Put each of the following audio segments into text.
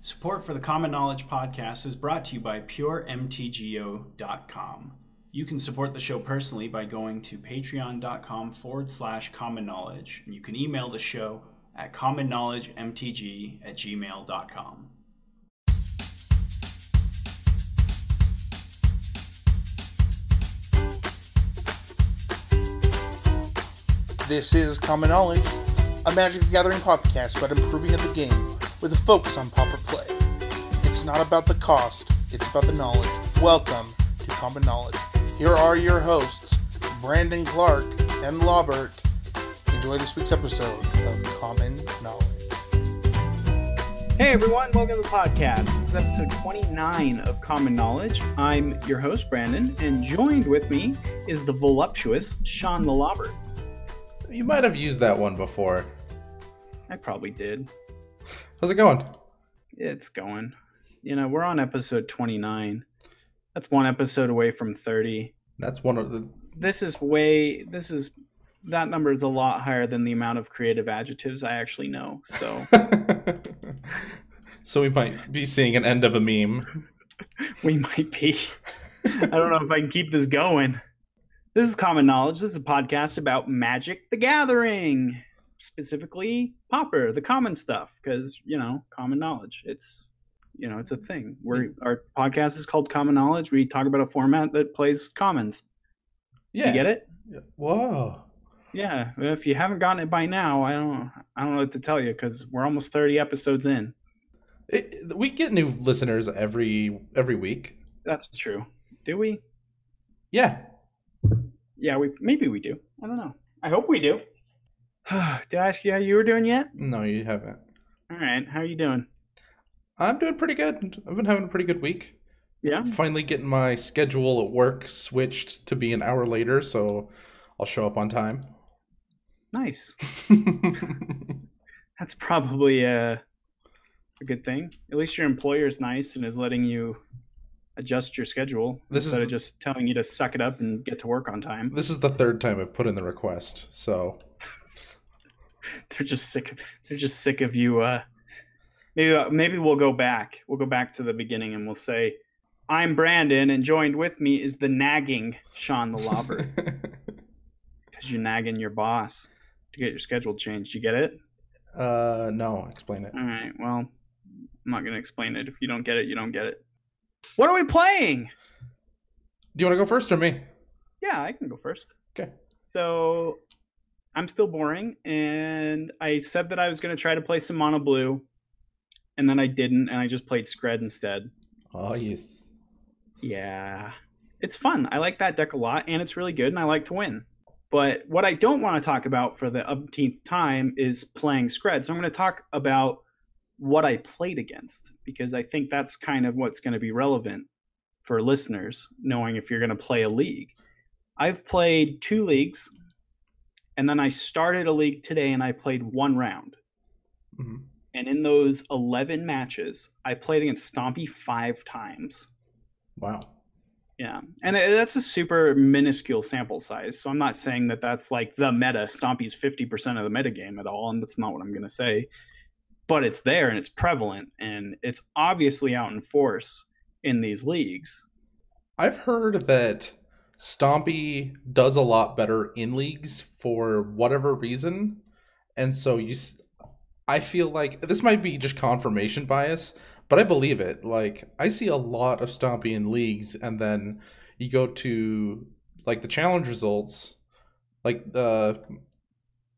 Support for the Common Knowledge podcast is brought to you by puremtgo.com. You can support the show personally by going to patreon.com/common knowledge. And you can email the show at commonknowledgemtg@gmail.com. This is Common Knowledge, a Magic the Gathering podcast about improving at the game with a focus on pauper play. It's not about the cost, it's about the knowledge. Welcome to Common Knowledge. Here are your hosts, Brandon Clark and Lobbert. Enjoy this week's episode of Common Knowledge. Hey everyone, welcome to the podcast. This is episode 29 of Common Knowledge. I'm your host, Brandon, and joined with me is the voluptuous Sean the Lobbert. You might have used that one before. I probably did. How's it going? It's going. You know, we're on episode 29. That's one episode away from 30. That's one of the... That number is a lot higher than the amount of creative adjectives I actually know, so... So we might be seeing an end of a meme. We might be. I don't know if I can keep this going. This is Common Knowledge. This is a podcast about Magic the Gathering. Specifically, Pauper, the common stuff. Because, common knowledge. It's a thing. Our podcast is called Common Knowledge. We talk about a format that plays commons. Yeah. You get it? Whoa. Yeah. If you haven't gotten it by now, I don't know what to tell you because we're almost 30 episodes in. We get new listeners every week. That's true. Do we? Yeah. Yeah, maybe we do. I don't know. I hope we do. Did I ask you how you were doing yet? No, you haven't. All right. How are you doing? I'm doing pretty good. I've been having a pretty good week. Yeah? Finally getting my schedule at work switched to be an hour later, so I'll show up on time. Nice. That's probably a good thing. At least your employer is nice and is letting you adjust your schedule instead of just telling you to suck it up and get to work on time. This is the third time I've put in the request, so they're just sick of you. Maybe we'll go back. We'll go back to the beginning and we'll say, "I'm Brandon, and joined with me is the nagging Sean the Lobbert." Because you're nagging your boss to get your schedule changed. You get it? No. Explain it. All right. Well, I'm not going to explain it. If you don't get it, you don't get it. What are we playing? Do you want to go first or me? Yeah, I can go first. Okay. So I'm still boring, and I said that I was going to try to play some mono blue, and then I didn't, and I just played Scred instead. Oh, yes. Yeah. It's fun. I like that deck a lot, and it's really good, and I like to win. But what I don't want to talk about for the umpteenth time is playing Scred. So I'm going to talk about what I played against, because I think that's kind of what's going to be relevant for listeners, knowing if you're going to play a league. I've played 2 leagues, and then I started a league today, and I played 1 round. Mm-hmm. And in those 11 matches, I played against Stompy 5 times. Wow. Yeah, and that's a super minuscule sample size, so I'm not saying that that's like the meta. Stompy's 50% of the metagame at all, and that's not what I'm going to say. But it's there, and it's prevalent, and it's obviously out in force in these leagues. I've heard that Stompy does a lot better in leagues for whatever reason, and so I feel like this might be just confirmation bias, but I believe it. Like, I see a lot of Stompy in leagues, and then you go to like the challenge results, like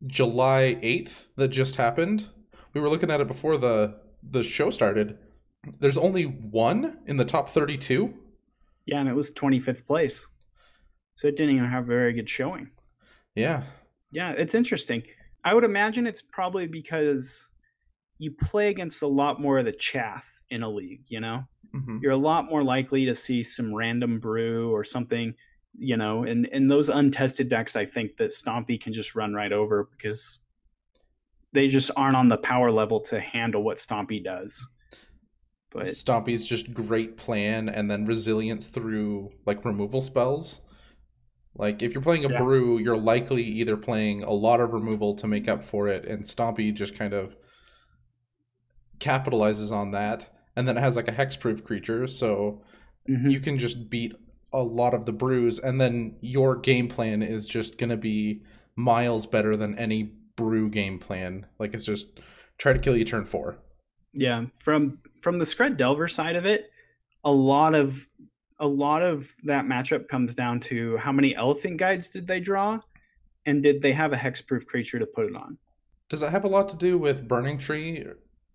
July 8th that just happened. We were looking at it before the show started. There's only 1 in the top 32. Yeah, and it was 25th place. So it didn't even have a very good showing. Yeah. Yeah, it's interesting. I would imagine it's probably because you play against a lot more of the chaff in a league, Mm-hmm. You're a lot more likely to see some random brew or something, and in those untested decks, I think that Stompy can just run right over because they just aren't on the power level to handle what Stompy does. But Stompy's just great plan, and then resilience through like removal spells. Like if you're playing a brew, you're likely either playing a lot of removal to make up for it, and Stompy just kind of capitalizes on that, and then it has like a hexproof creature, so you can just beat a lot of the brews, and then your game plan is just gonna be miles better than any brew game plan. Like, it's just try to kill you turn 4. Yeah, from the Scred Delver side of it, a lot of that matchup comes down to how many elephant guides did they draw, and did they have a hexproof creature to put it on. Does that have a lot to do with Burning Tree,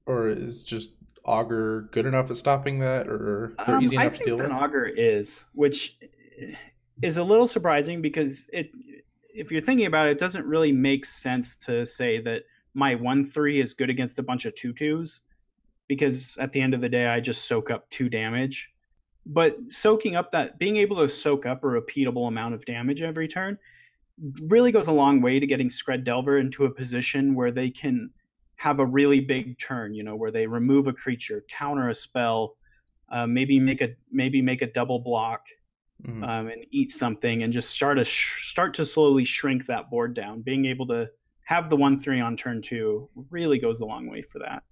or is just Augur good enough at stopping that, or they're easy enough to deal with? I think that Augur is, which is a little surprising because if you're thinking about it, it doesn't really make sense to say that my 1/3 is good against a bunch of 2/2s, because at the end of the day, I just soak up 2 damage. But being able to soak up a repeatable amount of damage every turn really goes a long way to getting Scred Delver into a position where they can have a really big turn, where they remove a creature, counter a spell, maybe make a double block, and eat something, and just start to slowly shrink that board down. Being able to have the 1/3 on turn 2 really goes a long way for that.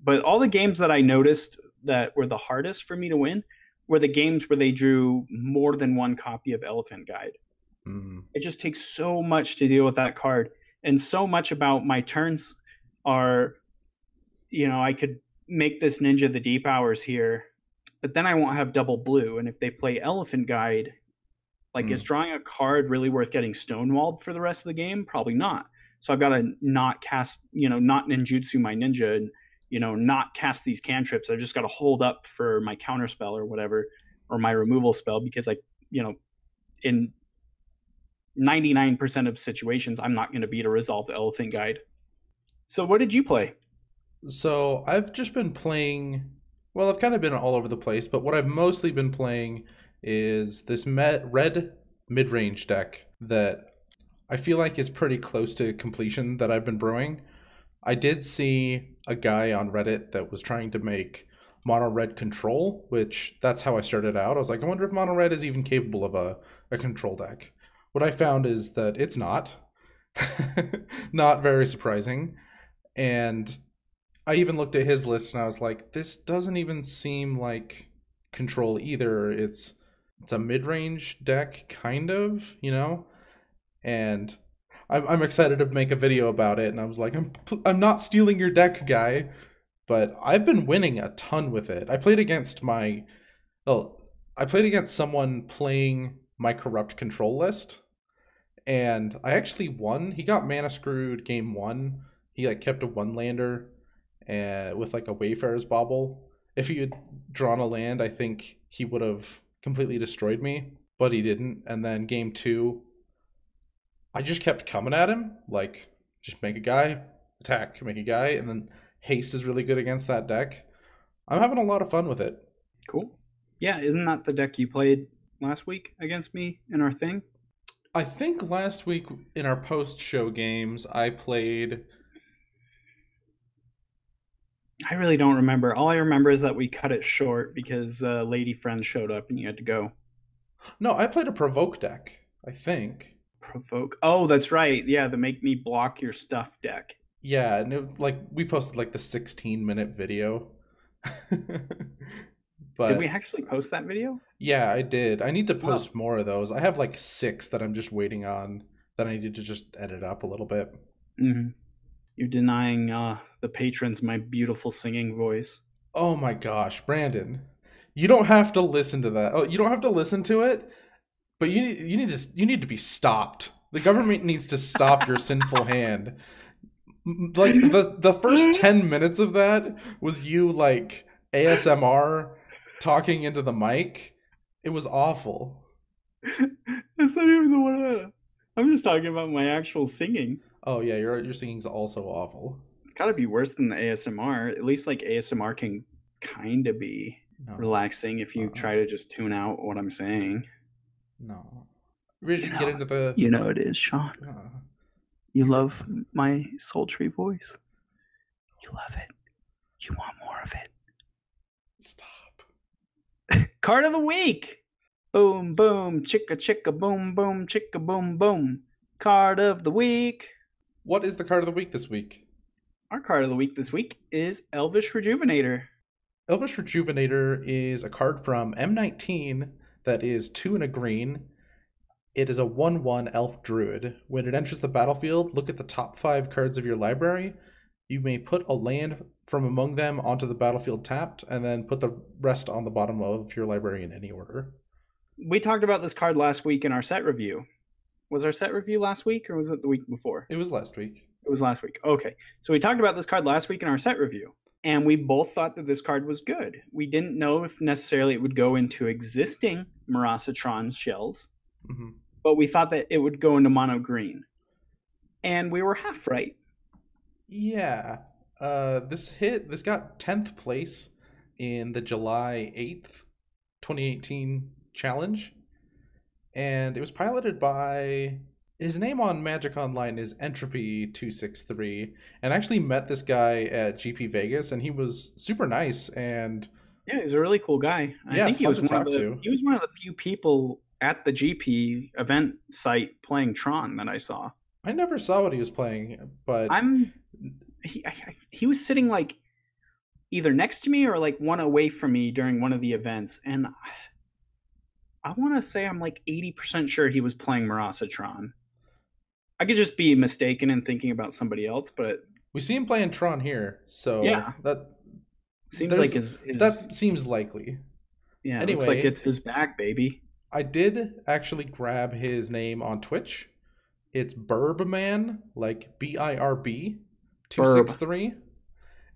But all the games that I noticed that were the hardest for me to win were the games where they drew more than one copy of Elephant Guide. It just takes so much to deal with that card, and so much about my turns are, I could make this Ninja the Deep Hours here, but then I won't have double blue. And if they play Elephant Guide, is drawing a card really worth getting stonewalled for the rest of the game? Probably not. So I've got to not cast, not ninjutsu my ninja, and not cast these cantrips. I've just got to hold up for my counter spell or whatever, or my removal spell, because in 99% of situations, I'm not going to beat a resolved Elephant Guide. So what did you play? So I've just been playing, well, I've kind of been all over the place, but what I've mostly been playing is this red mid-range deck that I feel like is pretty close to completion that I've been brewing. I did see a guy on Reddit that was trying to make mono red control, which that's how I started out. I was like, I wonder if mono red is even capable of a control deck. What I found is that it's not. Not very surprising. And I even looked at his list and I was like, this doesn't even seem like control either. It's a mid-range deck, kind of, And I'm excited to make a video about it. And I was like, I'm not stealing your deck, guy. But I've been winning a ton with it. I played against someone playing my corrupt control list, and I actually won. He got mana screwed game 1. He kept a 1-lander with a Wayfarer's Bauble. If he had drawn a land, I think he would have completely destroyed me, but he didn't. And then game 2, I just kept coming at him, just make a guy, attack, make a guy, and then haste is really good against that deck. I'm having a lot of fun with it. Cool. Yeah, isn't that the deck you played last week against me in our thing? I think last week in our post-show games, I played... I really don't remember. All I remember is that we cut it short because a lady friend showed up and you had to go. No, I played a Provoke deck, I think. Provoke? Oh, that's right. Yeah, the make me block your stuff deck. Yeah, and we posted the 16-minute video. But did we actually post that video? Yeah, I did. I need to post more of those. I have 6 that I'm just waiting on that I need to just edit up a little bit. Mm-hmm. You're denying the patrons my beautiful singing voice. Oh my gosh, Brandon. You don't have to listen to that. Oh, you don't have to listen to it, but you need to be stopped. The government needs to stop your sinful hand. The first 10 minutes of that was you ASMR talking into the mic. It was awful. That's not even the one. I'm just talking about my actual singing. Oh yeah, your singing's also awful. It's got to be worse than the ASMR. At least ASMR can kind of be relaxing if you try to just tune out what I'm saying. No. We should get into the... You know it is, Sean. You love my sultry voice. You love it. You want more of it. Stop. Card of the week. Boom, boom, chicka, chicka, boom, boom, chicka, boom, boom. Card of the week. What is the card of the week this week? Our card of the week this week is Elvish Rejuvenator. Elvish Rejuvenator is a card from M19 that is 2 and a green. It is a 1/1 elf druid. When it enters the battlefield, look at the top 5 cards of your library. You may put a land from among them onto the battlefield tapped, and then put the rest on the bottom of your library in any order. We talked about this card last week in our set review. Was our set review last week, or was it the week before? It was last week. It was last week. Okay. So we talked about this card last week in our set review, and we both thought that this card was good. We didn't know if necessarily it would go into existing Marasatron shells, but we thought that it would go into mono green. And we were half right. Yeah. This got 10th place in the July 8th, 2018 challenge. And it was piloted by, his name on Magic Online is Entropy263, and I actually met this guy at GP Vegas, and he was super nice, and yeah, he was a really cool guy. I think he was one of the few people at the GP event site playing Tron that I saw. I never saw what he was playing, but he was sitting like either next to me or like one away from me during one of the events, and I want to say I'm like 80% sure he was playing Marasatron. I could just be mistaken and thinking about somebody else, but we see him playing Tron here, so yeah, that seems like that seems likely. Yeah, anyway, it looks like it's his bag, baby. I did actually grab his name on Twitch. It's Burbman, like BIRB 263,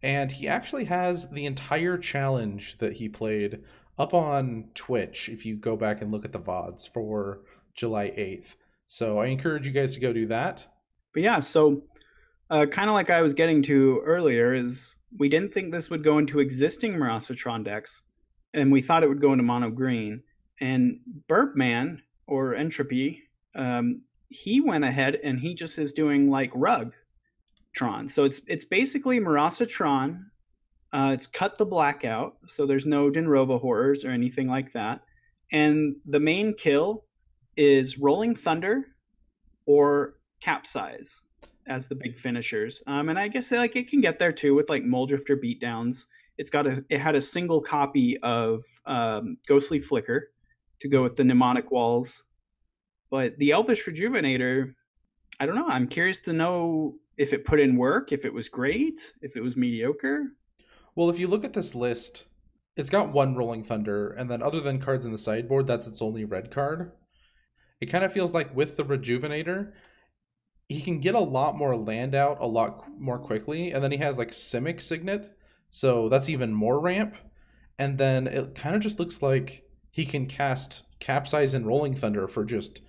and he actually has the entire challenge that he played up on Twitch if you go back and look at the VODs for July 8th. So I encourage you guys to go do that. But yeah, so kind of like I was getting to earlier, is we didn't think this would go into existing Marasatron decks, and we thought it would go into mono green. And Burbman, or Entropy, he went ahead and he just is doing like Rug Tron. So it's basically Marasatron. It's cut the black out, so there's no Dinrova horrors or anything like that. And the main kill is Rolling Thunder or Capsize as the big finishers. And I guess like it can get there too with like Muldrifter beatdowns. It had a single copy of Ghostly Flicker to go with the mnemonic walls. But the Elvish Rejuvenator, I don't know. I'm curious to know if it put in work, if it was great, if it was mediocre. Well, if you look at this list, it's got 1 Rolling Thunder, and then other than cards in the sideboard, that's its only red card. It kind of feels like with the Rejuvenator, he can get a lot more land out a lot more quickly, and then he has like Simic Signet, so that's even more ramp. And then it kind of just looks like he can cast Capsize and Rolling Thunder for just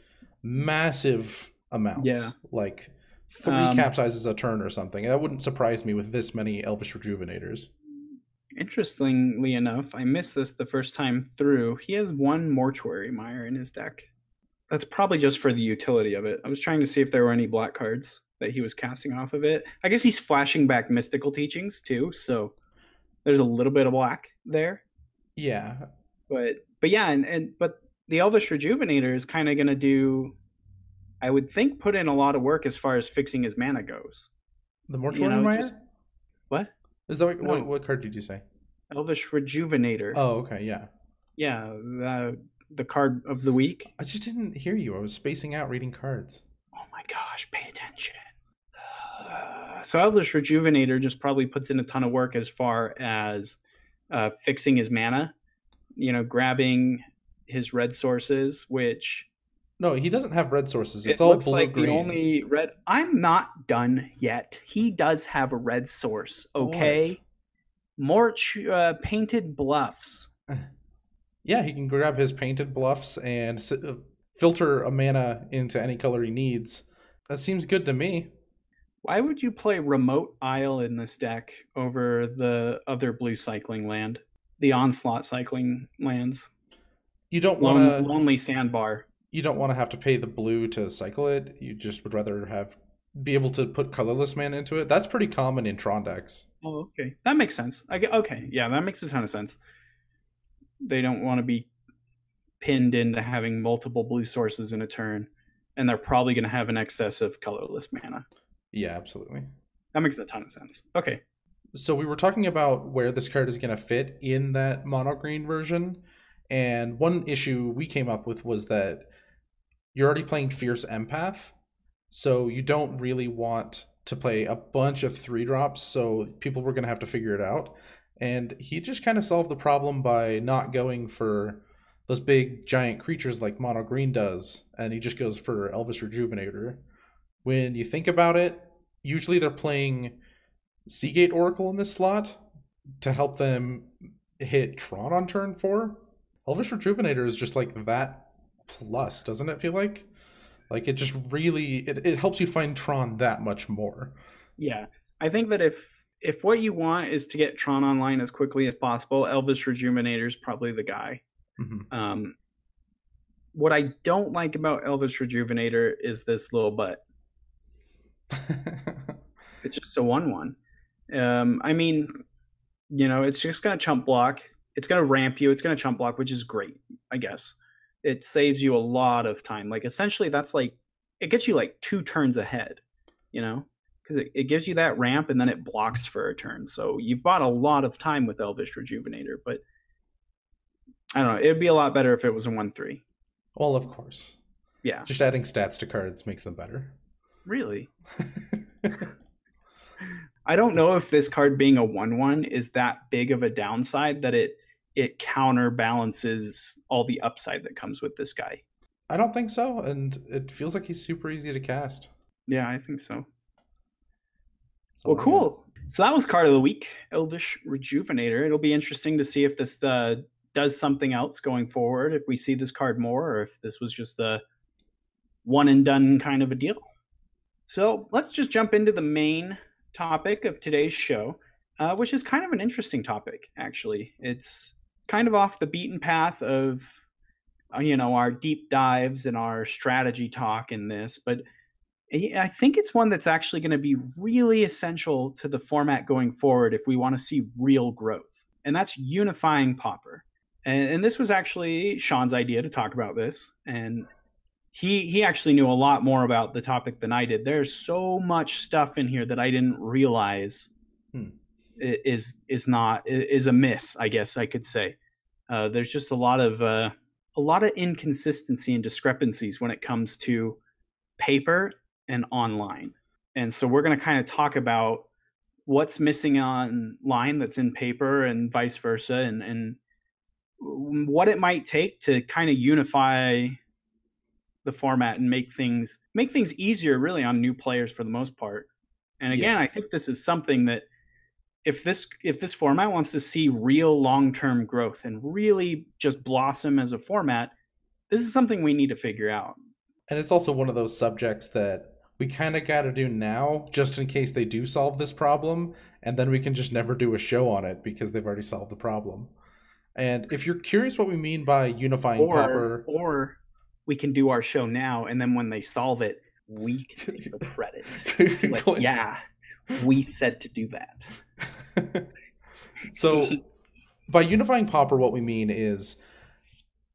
massive amounts. Yeah. Like 3 Capsizes a turn or something. That wouldn't surprise me with this many Elvish Rejuvenators. Interestingly enough, I missed this the first time through. He has 1 Mortuary Mire in his deck. That's probably just for the utility of it. I was trying to see if there were any black cards that he was casting off of it. I guess he's flashing back Mystical Teachings too, so there's a little bit of black there. Yeah. But yeah, but the Elvish Rejuvenator is kind of going to do, I would think, put in a lot of work as far as fixing his mana goes. The Mortuary Mire? What? Is that what card did you say? Elvish Rejuvenator. Oh, okay, yeah. Yeah, the card of the week. I just didn't hear you. I was spacing out reading cards. Oh my gosh, pay attention. So Elvish Rejuvenator just probably puts in a ton of work as far as fixing his mana. Grabbing his red sources, which... No, he doesn't have red sources. It's all blue like green. The only red... I'm not done yet. He does have a red source, okay? More Painted Bluffs. Yeah, he can grab his Painted Bluffs and filter a mana into any color he needs. That seems good to me. Why would you play Remote Isle in this deck over the other blue cycling land? The Onslaught cycling lands? You don't want to... Lonely Sandbar. You don't want to have to pay the blue to cycle it. You just would rather be able to put colorless mana into it. That's pretty common in Tron decks. Oh, okay. That makes sense. Okay, yeah, that makes a ton of sense. They don't want to be pinned into having multiple blue sources in a turn, and they're probably going to have an excess of colorless mana. Yeah, absolutely. That makes a ton of sense. Okay. So we were talking about where this card is going to fit in that mono green version, and one issue we came up with was that you're already playing Fierce Empath, so you don't really want to play a bunch of 3-drops, so people were going to have to figure it out. And he just kind of solved the problem by not going for those big giant creatures like mono green does, and he just goes for Elvish Rejuvenator. When you think about it, usually they're playing Seagate Oracle in this slot to help them hit Tron on turn 4. Elvish Rejuvenator is just like that plus, doesn't it feel like? Like it just really, it helps you find Tron that much more. Yeah. I think that if what you want is to get Tron online as quickly as possible, Elvish Rejuvenator is probably the guy. Mm-hmm. What I don't like about Elvish Rejuvenator is this little butt. It's just a 1/1. I mean, it's just going to chump block. It's going to ramp you. It's going to chump block, which is great, I guess. It saves you a lot of time. Like, essentially, that's like, it gets you like 2 turns ahead, because it gives you that ramp and then it blocks for a turn. So you've bought a lot of time with Elvish Rejuvenator, but I don't know. It'd be a lot better if it was a 1/3. Well, of course. Yeah. Just adding stats to cards makes them better. Really? I don't know if this card being a 1/1 is that big of a downside that it counterbalances all the upside that comes with this guy. I don't think so, and it feels like he's super easy to cast. Yeah, I think so. Well, cool. So that was card of the week, Elvish Rejuvenator. It'll be interesting to see if this does something else going forward, if we see this card more, or if this was just the one and done kind of a deal. So let's just jump into the main topic of today's show, which is kind of an interesting topic, actually. It's kind of off the beaten path of, our deep dives and our strategy talk in this, but I think it's one that's actually going to be really essential to the format going forward if we want to see real growth, and that's Unifying Pauper. And this was actually Sean's idea to talk about this, and he actually knew a lot more about the topic than I did. There's so much stuff in here that I didn't realize is a miss, I guess I could say. There's just a lot of inconsistency and discrepancies when it comes to paper and online. And so we're going to kind of talk about what's missing online that's in paper and vice versa, and what it might take to kind of unify the format and make things easier really on new players for the most part. And again, I think this is something that if this format wants to see real long-term growth and really just blossom as a format, this is something we need to figure out. And it's also one of those subjects that we kind of got to do now just in case they do solve this problem, and then we can just never do a show on it because they've already solved the problem. And if you're curious what we mean by Unifying Pauper, or we can do our show now, and then when they solve it, we can take the credit. Like, yeah, we said to do that. So, by Unifying Pauper, what we mean is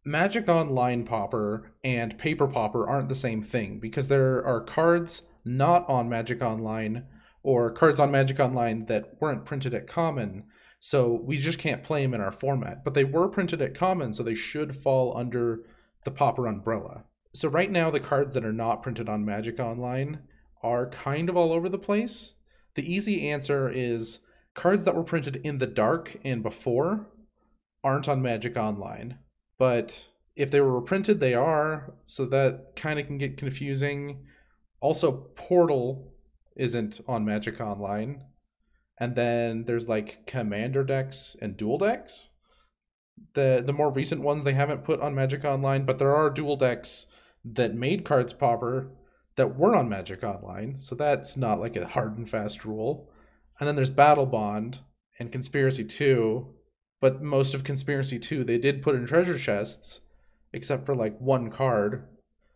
Magic Online Pauper and Paper Pauper aren't the same thing, because there are cards not on Magic Online or cards on Magic Online that weren't printed at Common, so we just can't play them in our format. But they were printed at Common, so they should fall under the Pauper umbrella. So right now, the cards that are not printed on Magic Online are kind of all over the place. The easy answer is cards that were printed in the dark and before aren't on Magic Online. But if they were printed, they are, so that kind of can get confusing. Also, Portal isn't on Magic Online. And then there's like Commander decks and Dual decks. The more recent ones they haven't put on Magic Online, but there are Dual decks that made cards Pauper that were on Magic Online, so that's not like a hard and fast rule. And then there's Battle Bond and Conspiracy 2, but most of Conspiracy 2 they did put in treasure chests, except for like one card,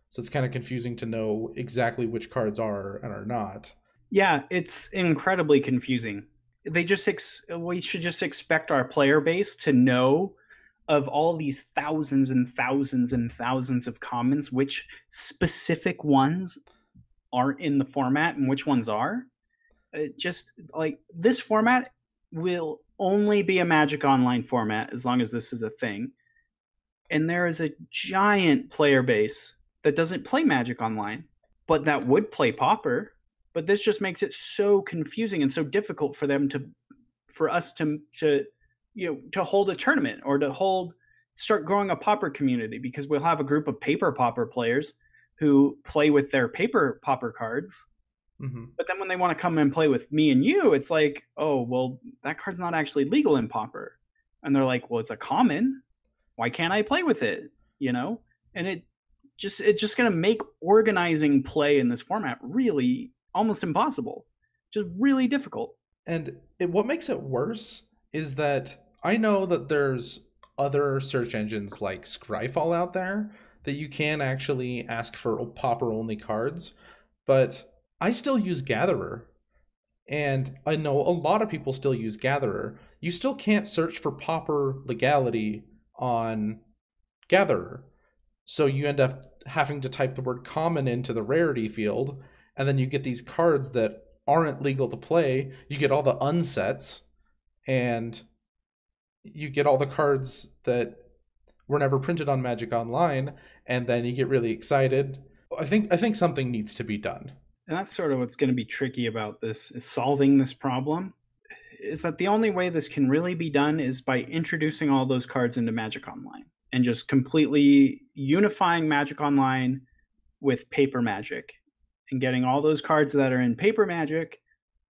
so it's kind of confusing to know exactly which cards are and are not. Yeah, it's incredibly confusing. We should just expect our player base to know of all these thousands and thousands and thousands of commons, which specific ones aren't in the format and which ones are. just like this format will only be a Magic Online format as long as this is a thing. And there is a giant player base that doesn't play Magic Online, but that would play Pauper. But this just makes it so confusing and so difficult for us to hold a tournament or to start growing a Pauper community, because we'll have a group of paper Pauper players who play with their paper Pauper cards. Mm-hmm. But then when they want to come and play with me and you, it's like, oh, well, that card's not actually legal in Pauper. And they're like, well, it's a common. Why can't I play with it? And it's just going to make organizing play in this format really almost impossible. Just really difficult. And what makes it worse is that I know that there's other search engines like Scryfall out there that you can actually ask for Pauper only cards, but I still use Gatherer. And I know a lot of people still use Gatherer. You still can't search for Pauper legality on Gatherer. So you end up having to type the word common into the rarity field, and then you get these cards that aren't legal to play. You get all the unsets, and you get all the cards that were never printed on Magic Online, and then you get really excited. I think something needs to be done. And that's sort of what's going to be tricky about this, is solving this problem. Is that the only way this can really be done is by introducing all those cards into Magic Online and just completely unifying Magic Online with paper Magic and getting all those cards that are in paper Magic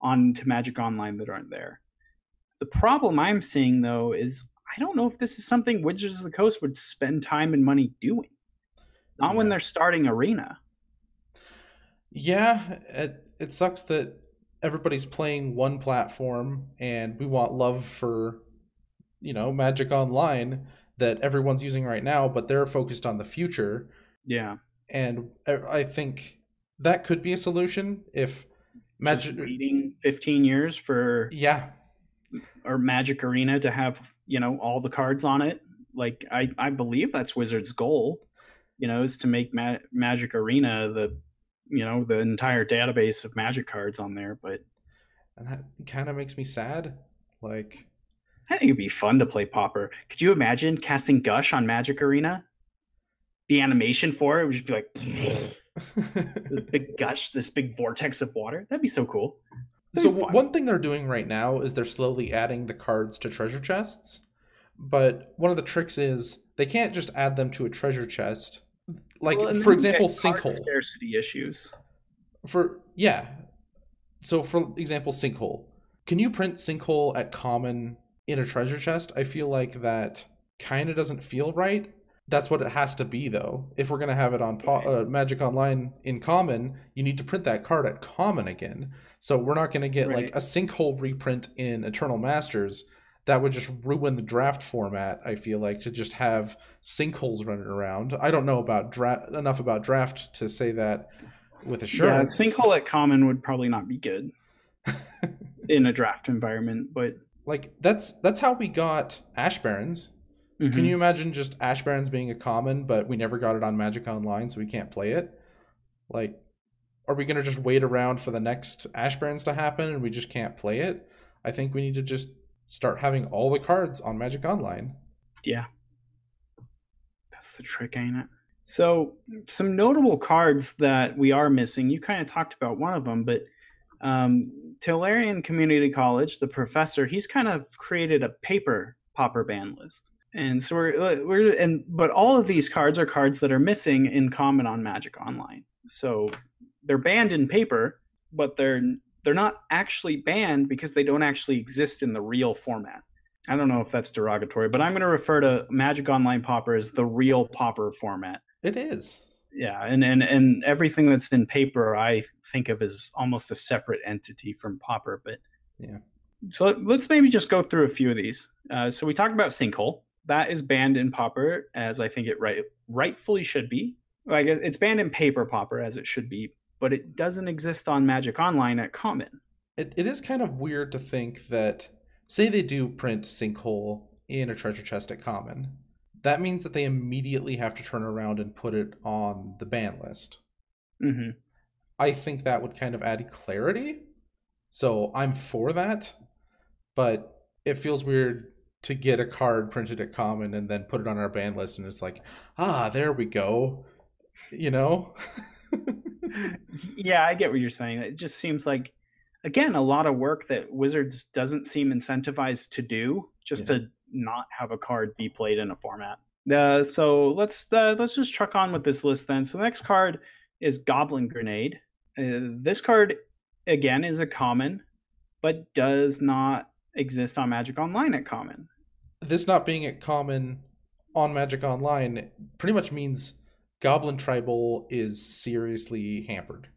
onto Magic Online that aren't there. The problem I'm seeing, though, is I don't know if this is something Wizards of the Coast would spend time and money doing. Not when they're starting Arena. Yeah, it sucks that everybody's playing one platform and we want love for, Magic Online that everyone's using right now, but they're focused on the future. Yeah. And I think that could be a solution if Magic waiting 15 years for or Magic Arena to have, all the cards on it. Like I believe that's Wizards' goal, is to make Magic Arena the entire database of Magic cards on there. And that kind of makes me sad. Like, I think it'd be fun to play Pauper. Could you imagine casting Gush on Magic Arena? The animation for it would just be like this big gush, this big vortex of water. That'd be so cool. So one thing they're doing right now is they're slowly adding the cards to treasure chests. But one of the tricks is they can't just add them to a treasure chest. Like, for example, Sinkhole. Scarcity issues. So, for example, Sinkhole. Can you print Sinkhole at common in a treasure chest? I feel like that kind of doesn't feel right. That's what it has to be, though. If we're going to have it on Magic Online in common, you need to print that card at common again. So we're not going to get like a Sinkhole reprint in Eternal Masters. That would just ruin the draft format, I feel like, to just have sinkholes running around. I don't know about enough about draft to say that with assurance. Yeah, sinkhole at common would probably not be good in a draft environment, but like that's how we got Ash Barrens. Mm-hmm. Can you imagine just Ash Barrens being a common, but we never got it on Magic Online, so we can't play it? Like, are we going to just wait around for the next Ash Barrens to happen and we just can't play it? I think we need to just start having all the cards on Magic Online. Yeah. That's the trick, ain't it? So, some notable cards that we are missing, you kind of talked about one of them, but Tolarian Community College, the professor, he's kind of created a paper Pauper ban list. And so but all of these cards are cards that are missing in common on Magic Online. So, they're banned in paper, but they're not actually banned because they don't actually exist in the real format. I don't know if that's derogatory, but I'm going to refer to Magic Online Pauper as the real Pauper format. It is. Yeah, and everything that's in paper I think of as almost a separate entity from Pauper. But yeah. So let's maybe just go through a few of these. So we talked about Sinkhole. That is banned in Pauper, as I think it rightfully should be. Like, it's banned in paper Pauper, as it should be, but it doesn't exist on Magic Online at common. It is kind of weird to think that, say they do print Sinkhole in a treasure chest at common, that means that they immediately have to turn around and put it on the ban list. Mm-hmm. I think that would kind of add clarity, So I'm for that, but it feels weird to get a card printed at common and then put it on our ban list and it's like, there we go. You know? Yeah, I get what you're saying. It just seems like, again, a lot of work that Wizards doesn't seem incentivized to do, just to not have a card be played in a format. So let's just truck on with this list then. So the next card is Goblin Grenade. This card, again, is a common, but does not exist on Magic Online at common. This not being at common on Magic Online pretty much means Goblin Tribal is seriously hampered.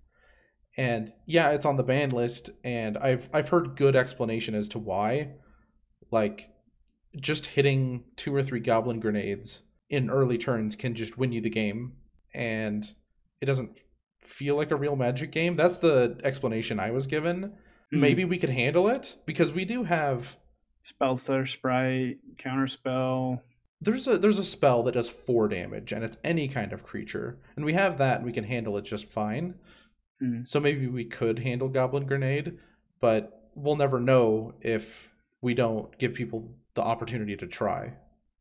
And yeah, it's on the ban list, and I've heard good explanation as to why. Like, just hitting 2 or 3 Goblin Grenades in early turns can just win you the game, and it doesn't feel like a real Magic game. That's the explanation I was given. Maybe we could handle it, because we do have spells that are Sprite, Counterspell. There's a spell that does 4 damage, and it's any kind of creature, and we have that, and we can handle it just fine. So maybe we could handle Goblin Grenade, but we'll never know if we don't give people the opportunity to try.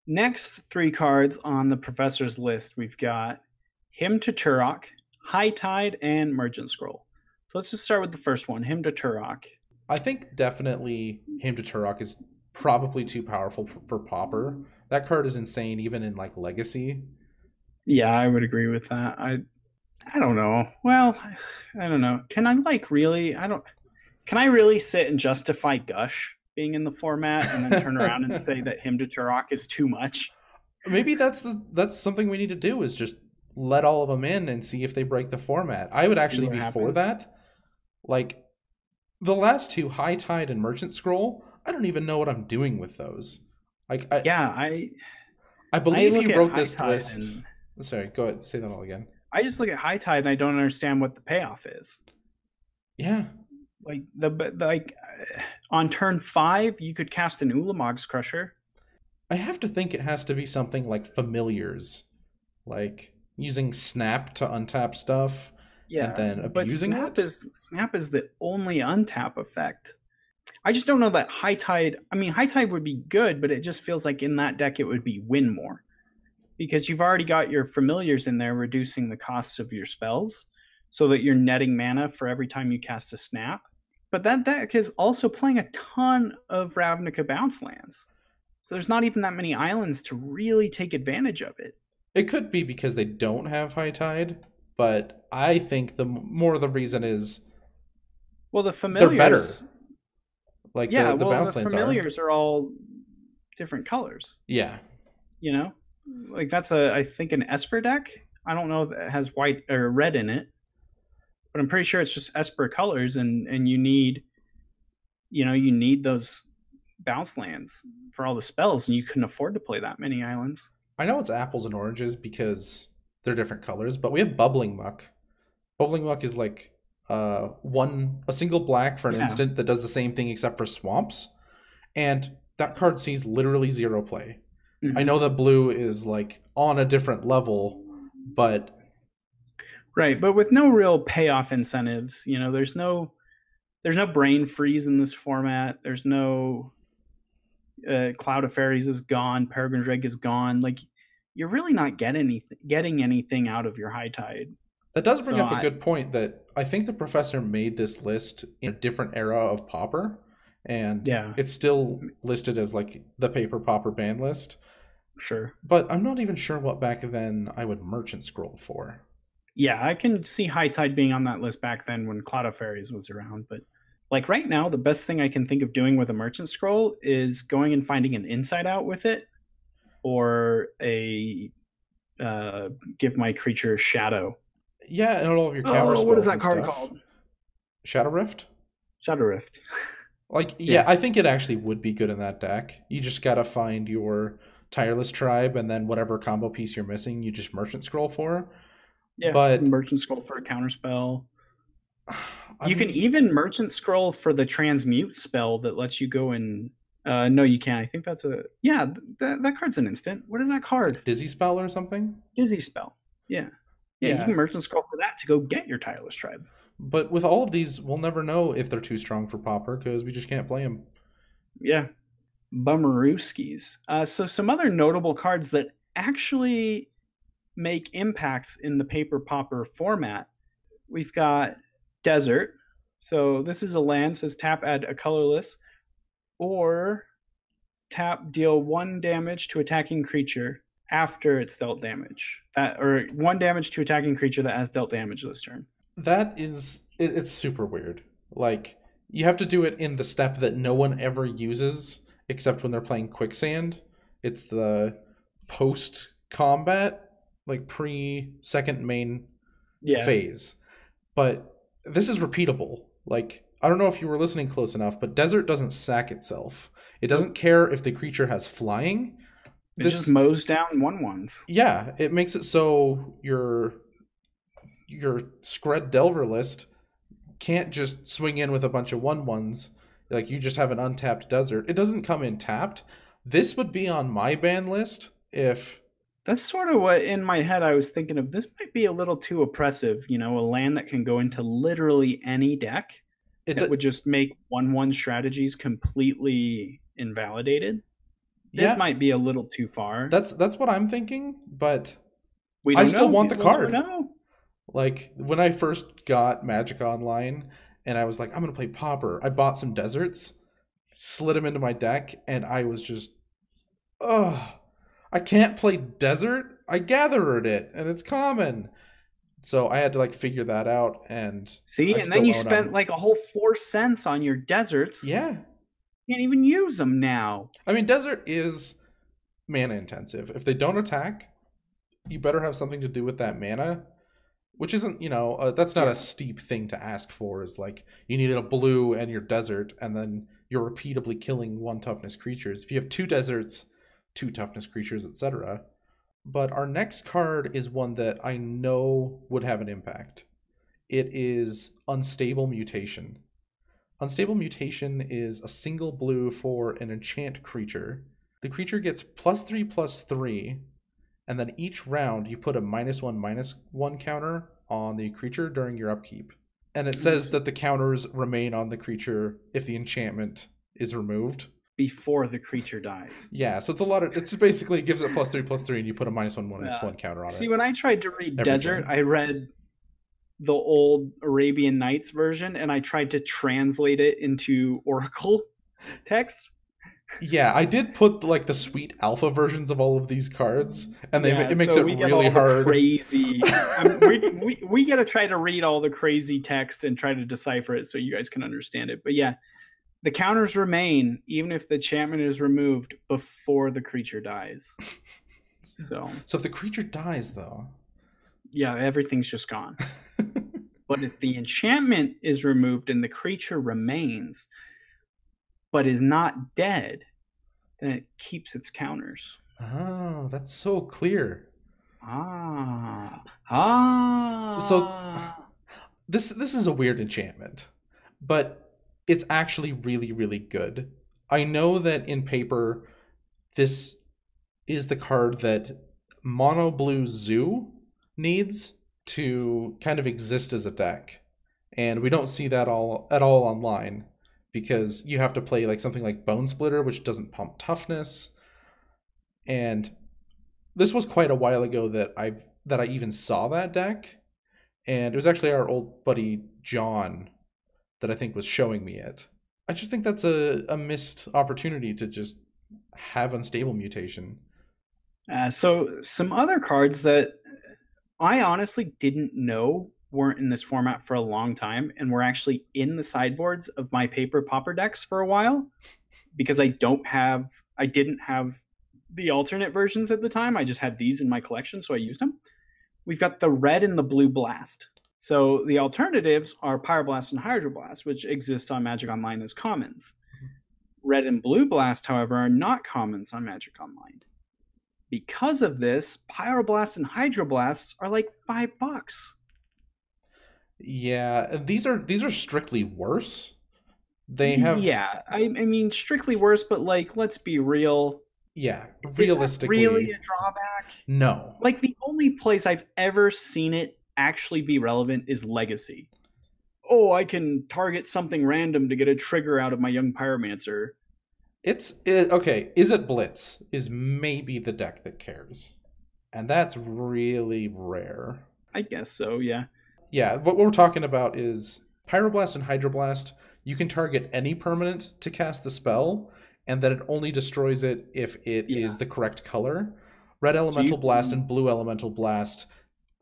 Next 3 cards on the Professor's list, we've got Hymn to Turok, High Tide, and Merchant Scroll. So let's just start with the first one, Hymn to Turok. I think definitely Hymn to Turok is probably too powerful for Pauper. That card is insane, even in like Legacy. Yeah, I would agree with that. I don't know. Well, I don't know. Can I really sit and justify Gush being in the format and then turn around and say that Hymn to Turok is too much? Maybe that's something we need to do, is just let all of them in and see if they break the format. I would actually be for that. Like, the last 2, High Tide and Merchant Scroll, I don't even know what I'm doing with those. I believe you wrote this list. Sorry, go ahead. Say that all again. I just look at High Tide and I don't understand what the payoff is. Yeah. Like on turn 5, you could cast an Ulamog's Crusher. I have to think it has to be something like Familiars, like using Snap to untap stuff. Yeah, and then abusing Snap is the only untap effect. I just don't know that High Tide. I mean, High Tide would be good, but it just feels like in that deck it would be win more, because you've already got your Familiars in there, reducing the costs of your spells, so that you're netting mana for every time you cast a Snap. But that deck is also playing a ton of Ravnica bounce lands, so there's not even that many islands to really take advantage of it. It could be because they don't have High Tide, but I think the more the reason is, well, the Familiars, they're better. Like, the bounce lands Familiars are all different colors. Yeah. You know? Like, that's I think an Esper deck. I don't know if it has white or red in it, but I'm pretty sure it's just Esper colors, and you need those bounce lands for all the spells, and you couldn't afford to play that many islands. I know it's apples and oranges because they're different colors, but we have Bubbling Muck. Bubbling Muck is like a single black for an instant that does the same thing except for swamps, and that card sees literally 0 play. I know that blue is like on a different level, but with no real payoff incentives. There's no Brain Freeze in this format. There's no Cloud of Fairies is gone. Peregrine's Egg is gone. Like, you're really not getting anything out of your High Tide. That does bring up a good point, that I think the Professor made this list in a different era of Pauper, and it's still listed as like the paper Pauper ban list. Sure. But I'm not even sure what back then I would Merchant Scroll for. Yeah, I can see High Tide being on that list back then when Cloud of Fairies was around, but like right now, the best thing I can think of doing with a Merchant Scroll is going and finding an Inside Out with it, or a give my creature Shadow. Yeah, and all of your counter spells. What is that card called? Shadow Rift? Shadow Rift. Like, yeah, I think it actually would be good in that deck. You just gotta find your Tireless Tribe, and then whatever combo piece you're missing, you just Merchant Scroll for. Yeah, but Merchant Scroll for a counterspell. You can even Merchant Scroll for the Transmute spell that lets you go and... no, you can't. I think that's that card's an instant. What is that card? Dizzy Spell or something? Dizzy Spell. Yeah. Yeah, you can Merchant Scroll for that to go get your Tireless Tribe. But with all of these, we'll never know if they're too strong for Pauper because we just can't play them. Yeah. Bummerooskies. So some other notable cards that actually make impacts in the Paper Pauper format. We've got Desert. So this is a land, says tap, add a colorless, or tap, deal 1 damage to attacking creature after it's dealt damage. Or 1 damage to attacking creature that has dealt damage this turn. That is, it's super weird. Like, you have to do it in the step that no one ever uses except when they're playing Quicksand. It's the post-combat, like pre-second main phase. But this is repeatable. Like, I don't know if you were listening close enough, but Desert doesn't sack itself. It doesn't care if the creature has flying. It just mows down 1/1s. Yeah, it makes it so your Scred Delver list can't just swing in with a bunch of 1/1s. Like, you just have an untapped Desert. It doesn't come in tapped. This would be on my ban list if... That's sort of what in my head I was thinking of. This might be a little too oppressive, a land that can go into literally any deck. It would just make 1/1 strategies completely invalidated. This might be a little too far. That's what I'm thinking, but I still want the card. Know. Like, when I first got Magic Online and I was like, I'm going to play Pauper, I bought some Deserts, slid them into my deck, and I was just, I can't play Desert. I gathered it, and it's common. So I had to figure that out, and see, and then you spent like a whole 4 cents on your Deserts. Yeah. Can't even use them now. I mean, Desert is mana intensive. If they don't attack, you better have something to do with that mana, which isn't, that's not a steep thing to ask for. Is like, you needed a blue and your Desert, and then you're repeatedly killing 1 toughness creatures. If you have 2 Deserts, 2 toughness creatures, etc. But our next card is one that I know would have an impact. It is Unstable Mutation. Unstable Mutation is a single blue for an enchant creature. The creature gets +3/+3, and then each round you put a -1/-1 counter on the creature during your upkeep. And it says that the counters remain on the creature if the enchantment is removed. Before the creature dies. Yeah, so it's just basically it gives it +3/+3, and you put a -1/-1 counter on it. See, when I tried to read Desert, I read the old Arabian Nights version, and I tried to translate it into Oracle text. Yeah, I did put like the sweet alpha versions of all of these cards, and it makes so it really hard. Crazy. We got to try to read all the crazy text and try to decipher it so you guys can understand it. But yeah, the counters remain even if the enchantment is removed before the creature dies. So if the creature dies, though, yeah, everything's just gone. But if the enchantment is removed and the creature remains, but is not dead, then it keeps its counters. Oh, that's so clear. So this is a weird enchantment, but it's actually really, really good. I know that in Paper, this is the card that Mono Blue Zoo needs to kind of exist as a deck. And we don't see that at all online, because you have to play like something like Bone Splitter, which doesn't pump toughness. And this was quite a while ago that I even saw that deck. And it was actually our old buddy John that I think was showing me it. I just think that's a missed opportunity to just have Unstable Mutation. So some other cards that I honestly didn't know weren't in this format for a long time and were actually in the sideboards of my Paper Pauper decks for a while, because I didn't have the alternate versions at the time. I just had these in my collection, so I used them. We've got the red and the blue blast. So the alternatives are Pyroblast and Hydroblast, which exist on Magic Online as commons. Red and blue blast, however, are not commons on Magic Online. Because of this, Pyroblast and Hydroblasts are like $5. Yeah, these are strictly worse. They have... Yeah, I mean, strictly worse, but like, let's be real. Yeah, realistically. Is that really a drawback? No. Like, the only place I've ever seen it actually be relevant is Legacy. oh, I can target something random to get a trigger out of my young pyromancer. Okay, is it Blitz? Is maybe the deck that cares. And that's really rare. I guess so, yeah. Yeah, what we're talking about is Pyroblast and Hydroblast. You can target any permanent to cast the spell, and then it only destroys it if it is the correct color. Red Elemental Blast and Blue Elemental Blast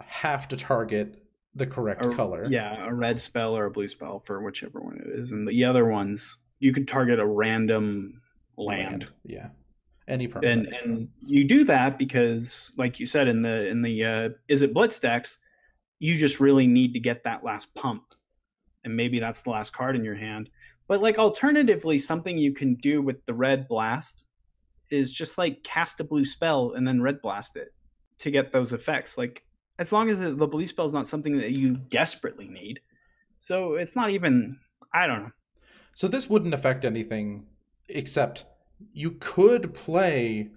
have to target the correct color. Yeah, a red spell or a blue spell for whichever one it is. And the other ones, you can target a random land. Yeah. Any permanent. And you do that because, like you said, in the Is It Blitz decks, you just really need to get that last pump. And maybe that's the last card in your hand. But like alternatively, something you can do with the red blast is just like cast a blue spell and then red blast it to get those effects. Like as long as the blue spell is not something that you desperately need. So it's not even, I don't know. So this wouldn't affect anything except you could play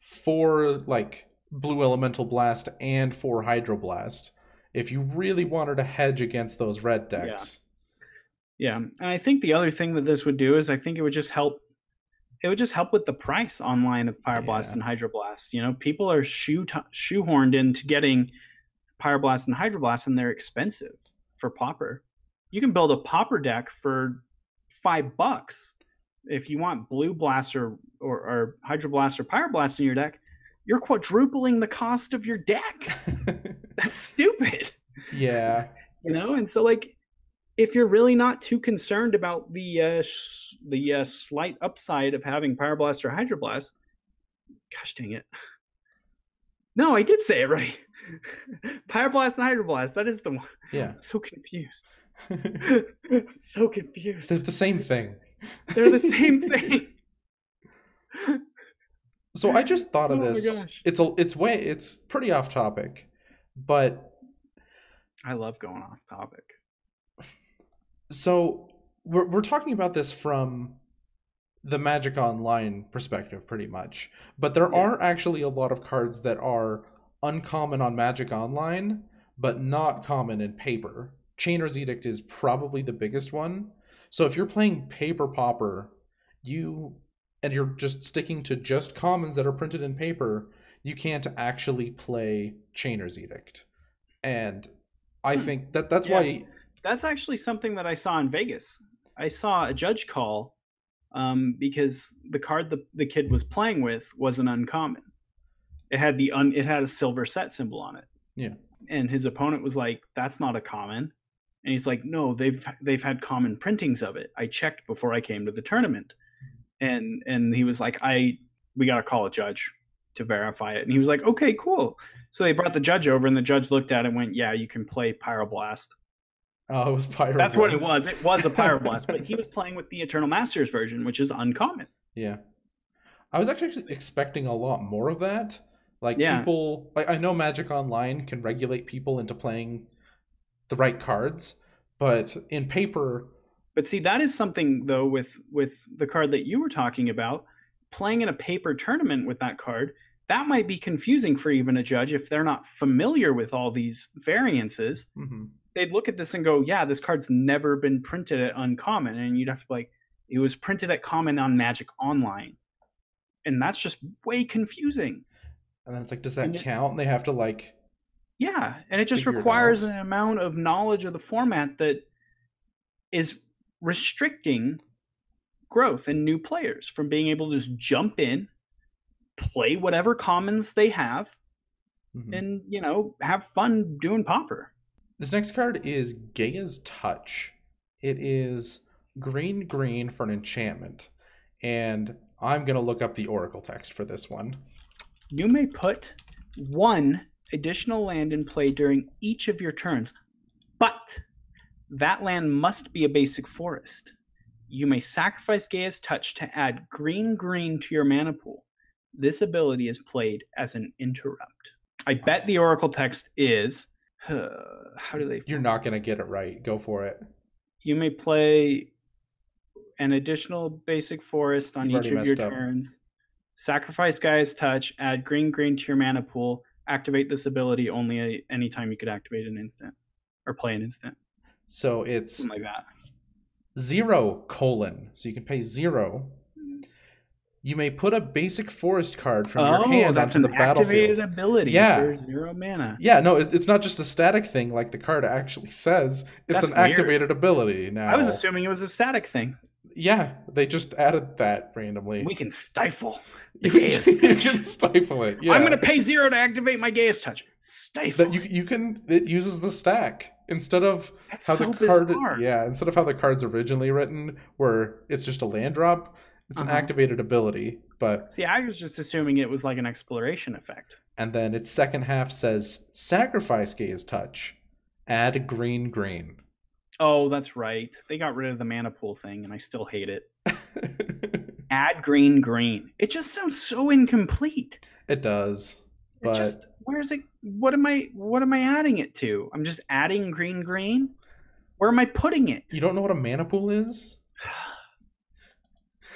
for like Blue Elemental Blast and for Hydroblast if you really wanted to hedge against those red decks. Yeah. And I think the other thing that this would do is I think it would just help. It would just help with the price online of Pyroblast and Hydroblast. You know, people are shoehorned into getting Pyroblast and Hydroblast, and they're expensive for Pauper. You can build a Pauper deck for $5. If you want Blue Blast or Hydroblast or Pyroblast in your deck, you're quadrupling the cost of your deck. That's stupid. Yeah. You know, and so like, if you're really not too concerned about the slight upside of having Pyroblast or Hydroblast, gosh dang it. No, I did say it right. Pyroblast and Hydroblast, that is the one. Yeah. I'm so confused. I'm so confused. It's the same thing. They're the same thing. So I just thought of this. Gosh. It's pretty off topic, but I love going off topic. So we're talking about this from the Magic Online perspective, pretty much. But there are actually a lot of cards that are uncommon on Magic Online, but not common in paper. Chainer's Edict is probably the biggest one. So if you're playing Paper Pauper, and you're just sticking to just commons that are printed in paper, you can't actually play Chainer's Edict. And I think that's why... That's actually something that I saw in Vegas. I saw a judge call because the card the kid was playing with was an uncommon. It had a silver set symbol on it. Yeah. And his opponent was like, "That's not a common." And he's like, "No, they've had common printings of it. I checked before I came to the tournament." And he was like, "We got to call a judge to verify it." And he was like, "Okay, cool." So they brought the judge over, and the judge looked at it and went, "Yeah, you can play Pyroblast." Oh, it was Pyroblast. That's what it was. It was a Pyroblast, but he was playing with the Eternal Masters version, which is uncommon. Yeah. I was actually expecting a lot more of that. People, I know Magic Online can regulate people into playing the right cards, but in paper... But see, that is something, though, with the card that you were talking about, playing in a paper tournament with that card, that might be confusing for even a judge if they're not familiar with all these variances. Mm-hmm. They'd look at this and go, yeah, this card's never been printed at uncommon. And you'd have to be like, it was printed at common on Magic Online. And that's just way confusing. And then it's like, does that count? And they have to yeah. And it just requires an amount of knowledge of the format that is restricting growth in new players from being able to just jump in, play whatever commons they have, and, have fun doing Pauper. This next card is Gaia's Touch. It is green for an enchantment. And I'm going to look up the Oracle text for this one. You may put one additional land in play during each of your turns, but that land must be a basic forest. You may sacrifice Gaia's Touch to add green to your mana pool. This ability is played as an interrupt. I bet the Oracle text is... how do they... You're not going to get it right. Go for it. You may play an additional basic forest on each of your turns. Sacrifice Gaia's Touch, add green to your mana pool, activate this ability only anytime you could activate an instant or play an instant. So it's Something like that. 0, so you can pay 0. You may put a basic forest card from your hand that's onto an the battlefield. activated ability for 0 mana. Yeah, no, it's not just a static thing like the card actually says. It's That's an activated ability now. I was assuming it was a static thing. Yeah, they just added that randomly. We can stifle the Gaius Touch. You can stifle it. Yeah, I'm going to pay 0 to activate my Gaius Touch. Stifle. That you can. It uses the stack instead of That's how so the card. bizarre. Yeah, instead of how the card's originally written, where it's just a land drop. It's an activated ability. But see, I was just assuming it was like an exploration effect. And then its second half says sacrifice Gaius Touch, add green. Oh, that's right. They got rid of the mana pool thing, and I still hate it. Add green. It just sounds so incomplete. It does. But it just, where's it? What am I adding it to? I'm just adding green. Where am I putting it? You don't know what a mana pool is?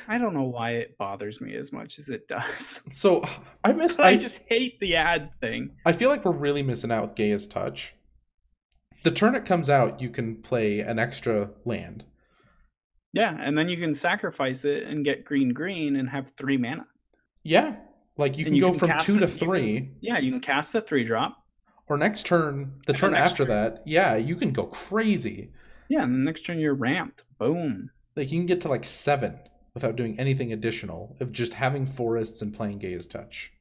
I don't know why it bothers me as much as it does. So I just hate the ad thing. I feel like we're really missing out with Gaius Touch. The turn it comes out, you can play an extra land. Yeah, and then you can sacrifice it and get green and have 3 mana. Yeah, like you can go from 2 to 3. You can cast a 3-drop. Or next turn, the turn after that, you can go crazy. Yeah, and the next turn you're ramped. Boom. Like you can get to like 7 without doing anything additional of just having forests and playing Gaius Touch.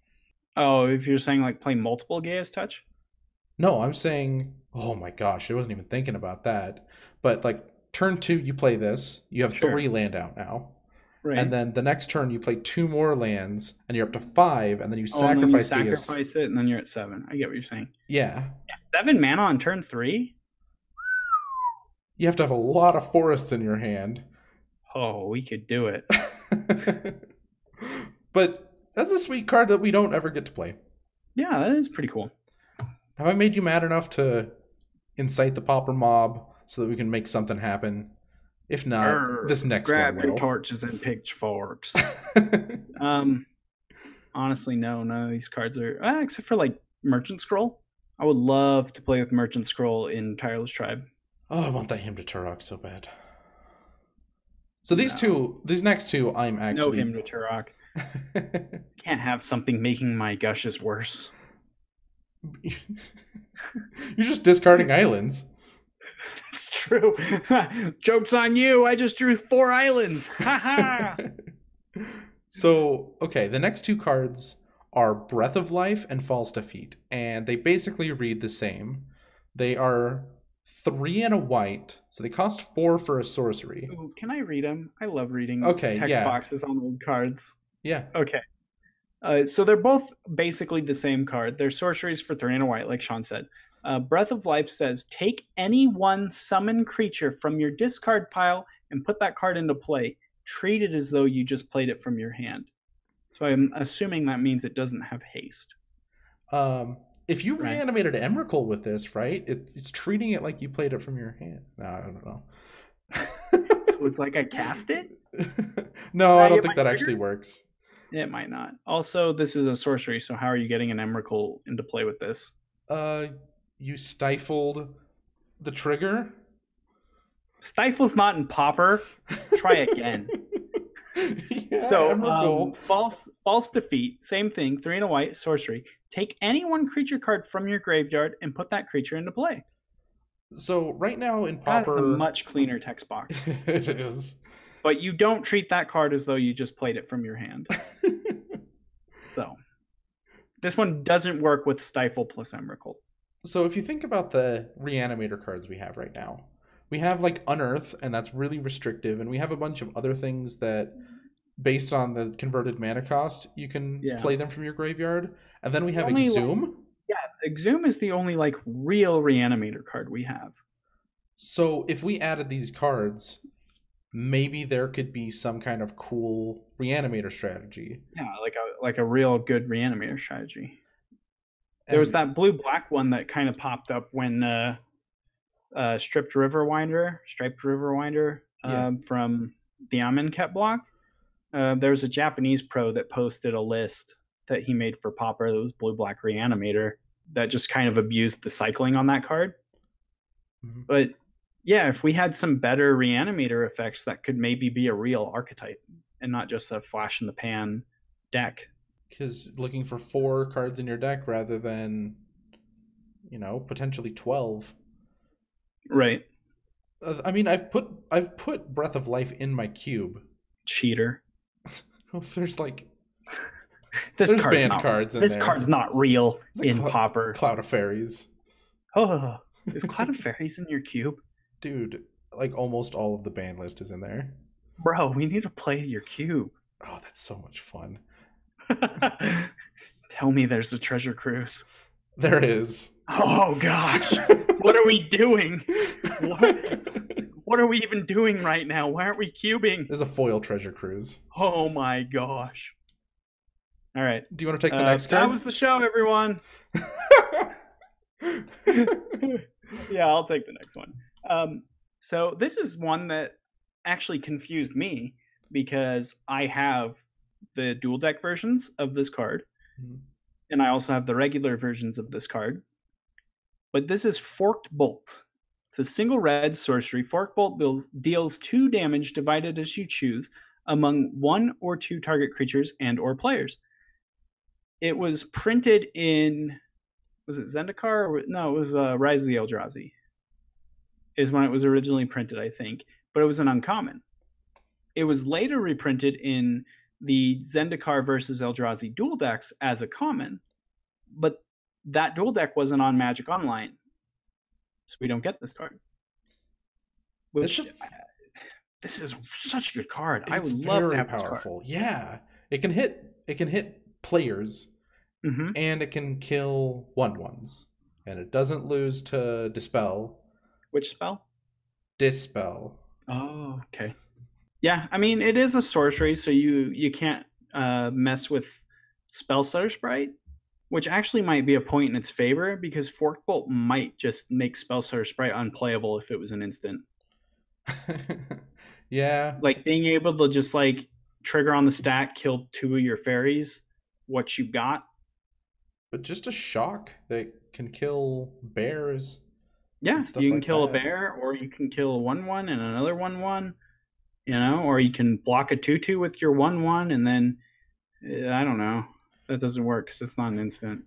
Oh, if you're saying like play multiple Gaius Touch? No, I'm saying, oh my gosh, I wasn't even thinking about that. But like turn 2, you play this. You have 3 land out now. Right. And then the next turn you play 2 more lands and you're up to 5, and then you sacrifice it and then you're at 7. I get what you're saying. Yeah. 7 mana on turn 3? You have to have a lot of forests in your hand. Oh, we could do it. But that's a sweet card that we don't ever get to play. Yeah, that is pretty cool. Have I made you mad enough to incite the Pauper mob so that we can make something happen? If not, this next grab one will. Your torches and pitchforks. Honestly, no, none of these cards are except for like Merchant Scroll. I would love to play with Merchant Scroll in Tireless Tribe. Oh, I want that Hymn to Turok so bad. So these next two, I'm actually... No Hymn to Turok. Can't have something making my gushes worse. You're just discarding islands. It's true. Joke's on you. I just drew 4 islands. Ha ha. So, okay, the next 2 cards are Breath of Life and False Defeat, and they basically read the same. They are 3 and a white, so they cost 4 for a sorcery. Ooh, can I read them? I love reading text boxes on old cards. Yeah. Okay. So they're both basically the same card. They're sorceries for 3 and a white, like Sean said. Breath of Life says, take any one summon creature from your discard pile and put that card into play. Treat it as though you just played it from your hand. So I'm assuming that means it doesn't have haste. If you reanimated Emrakul with this, right? It's treating it like you played it from your hand. No, I don't know. So it's like I cast it? No, I don't think that actually works. It might not. Also, this is a sorcery, so how are you getting an Emrakul into play with this? You stifled the trigger. Stifle's not in Pauper. Try again. False Defeat, same thing, 3 and a white, sorcery. Take any one creature card from your graveyard and put that creature into play. So right now in Pauper... That's a much cleaner text box. It is. But you don't treat that card as though you just played it from your hand. So, this one doesn't work with Stifle plus Emrakul. So if you think about the Reanimator cards we have right now, we have like Unearth, and that's really restrictive, and we have a bunch of other things that, based on the converted mana cost, you can play them from your graveyard. And then we have Exhume. Exhume is the only like real Reanimator card we have. So if we added these cards, maybe there could be some kind of cool Reanimator strategy. Yeah, like a real good Reanimator strategy. There was that blue-black one that kind of popped up when Striped Riverwinder from the Amonkhet block. There was a Japanese pro that posted a list that he made for Pauper that was blue-black Reanimator that just kind of abused the cycling on that card. Mm-hmm. But Yeah, if we had some better reanimator effects, that could maybe be a real archetype and not just a flash in the pan deck. Because looking for 4 cards in your deck rather than, potentially 12. Right. I mean, I've put Breath of Life in my cube. Cheater. There's like There's banned cards in this there. This card's not real in Pauper. Cloud of Fairies. Oh, is Cloud of Fairies in your cube? Dude, like almost all of the ban list is in there. Bro, we need to play your cube. Oh, that's so much fun. Tell me there's a treasure cruise. There is. Oh gosh. What are we doing? What are we even doing right now? Why aren't we cubing? There's a foil treasure cruise. Oh my gosh. All right. Do you want to take the next card? That was the show, everyone. Yeah, I'll take the next one. So this is one that actually confused me because I have the dual deck versions of this card, and I also have the regular versions of this card. But this is Forked Bolt. It's a single red sorcery. Forked Bolt deals 2 damage divided as you choose among 1 or 2 target creatures and or players. It was printed in, was it Zendikar? No, it was Rise of the Eldrazi is when it was originally printed, I think. But it was an uncommon. It was later reprinted in the Zendikar versus Eldrazi dual decks as a common. But that dual deck wasn't on Magic Online. So we don't get this card. Which, this is such a good card. I would love to have this card. Yeah. It can hit players, and it can kill 1/1s. And it doesn't lose to Dispel. Which spell? Dispel. Oh, okay. Yeah, I mean, it is a sorcery, so you can't mess with Spellstutter Sprite, which actually might be a point in its favor, because Forked Bolt might just make Spellstutter Sprite unplayable if it was an instant. Yeah. Like, being able to just, like, trigger on the stack, kill 2 of your fairies, what you got. But just a shock that can kill bears. Yeah, you can kill a bear, or you can kill a 1/1 and another 1/1, or you can block a 2/2 with your 1/1, and then, I don't know. That doesn't work because it's not an instant.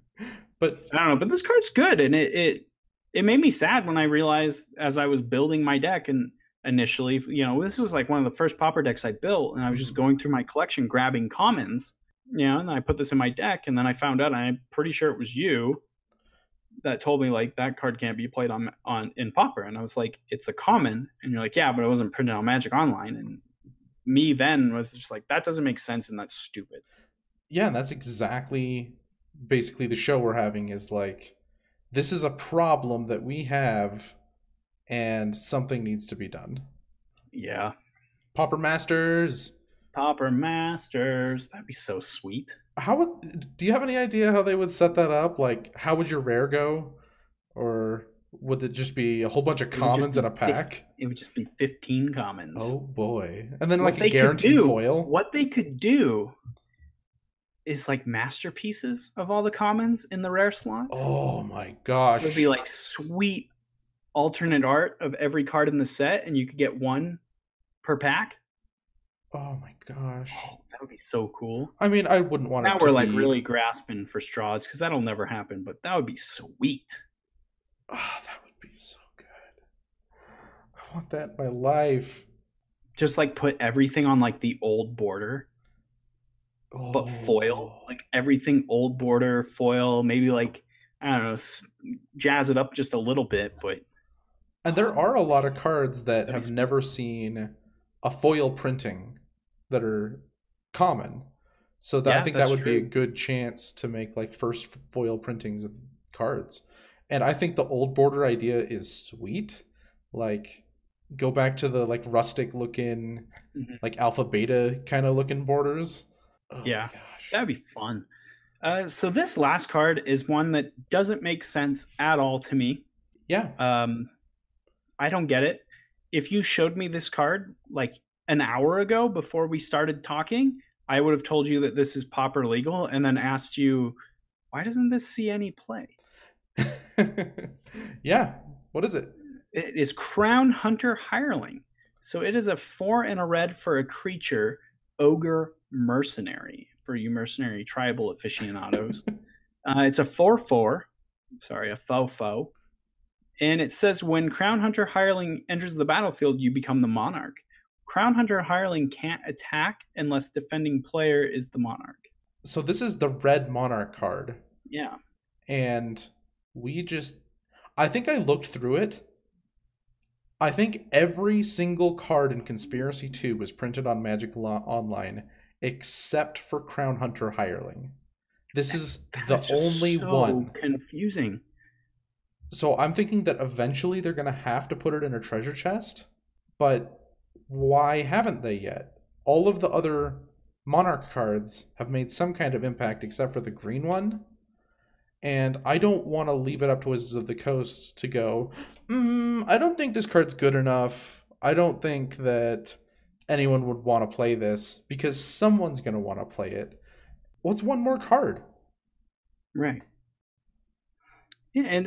But I don't know, but this card's good, and it made me sad when I realized as I was building my deck, and initially, this was like one of the first Pauper decks I built, and I was just going through my collection grabbing commons, and I put this in my deck, and then I found out, and I'm pretty sure it was you that told me, like, that card can't be played in Pauper, and I was like, it's a common, and you're like, yeah, but it wasn't printed on Magic Online, and me then was just like, that doesn't make sense, and that's stupid. Yeah, and that's exactly basically the show we're having, is like, this is a problem that we have, and something needs to be done. Yeah. Pauper Masters. Pauper Masters. That'd be so sweet. Do you have any idea how they would set that up? Like, how would your rare go? Or would it just be a whole bunch of commons in a pack? It would just be 15 commons. Oh boy. And then like a guaranteed foil? What they could do is like masterpieces of all the commons in the rare slots. Oh my gosh. So it'd be like sweet alternate art of every card in the set, and you could get 1 per pack. Oh my gosh. Oh, that would be so cool. I mean, I wouldn't want now we're like really grasping for straws, because that'll never happen, but that would be sweet. Oh, that would be so good. I want that in my life. Just like put everything on like the old border. But foil. Like everything old border, foil, maybe like, I don't know, jazz it up just a little bit, but. And there are a lot of cards that have never seen a foil printing that are common. So I think that would be a good chance to make like first foil printings of cards. And I think the old border idea is sweet. Like, go back to the like rustic looking, like alpha beta kind of looking borders. Oh yeah, that'd be fun. So this last card is one that doesn't make sense at all to me. Yeah. I don't get it. If you showed me this card like an hour ago before we started talking, I would have told you that this is Pauper legal, and then asked you, why doesn't this see any play? Yeah. What is it? It is Crown Hunter Hireling. So it is a 4 and a red for a creature, Ogre Mercenary, for you mercenary tribal aficionados. It's a 4/4. Sorry, a faux. And it says when Crown Hunter Hireling enters the battlefield, you become the monarch. Crown Hunter Hireling can't attack unless defending player is the monarch. So this is the red monarch card. Yeah. And I think I looked through it. I think every single card in Conspiracy 2 was printed on Magic Online except for Crown Hunter Hireling. This is the only one. Confusing. So I'm thinking that eventually they're going to have to put it in a treasure chest, but why haven't they yet? All of the other Monarch cards have made some kind of impact except for the green one, and I don't want to leave it up to Wizards of the Coast to go, I don't think this card's good enough. I don't think that anyone would want to play this, because someone's going to want to play it. What's one more card? Right. Yeah, and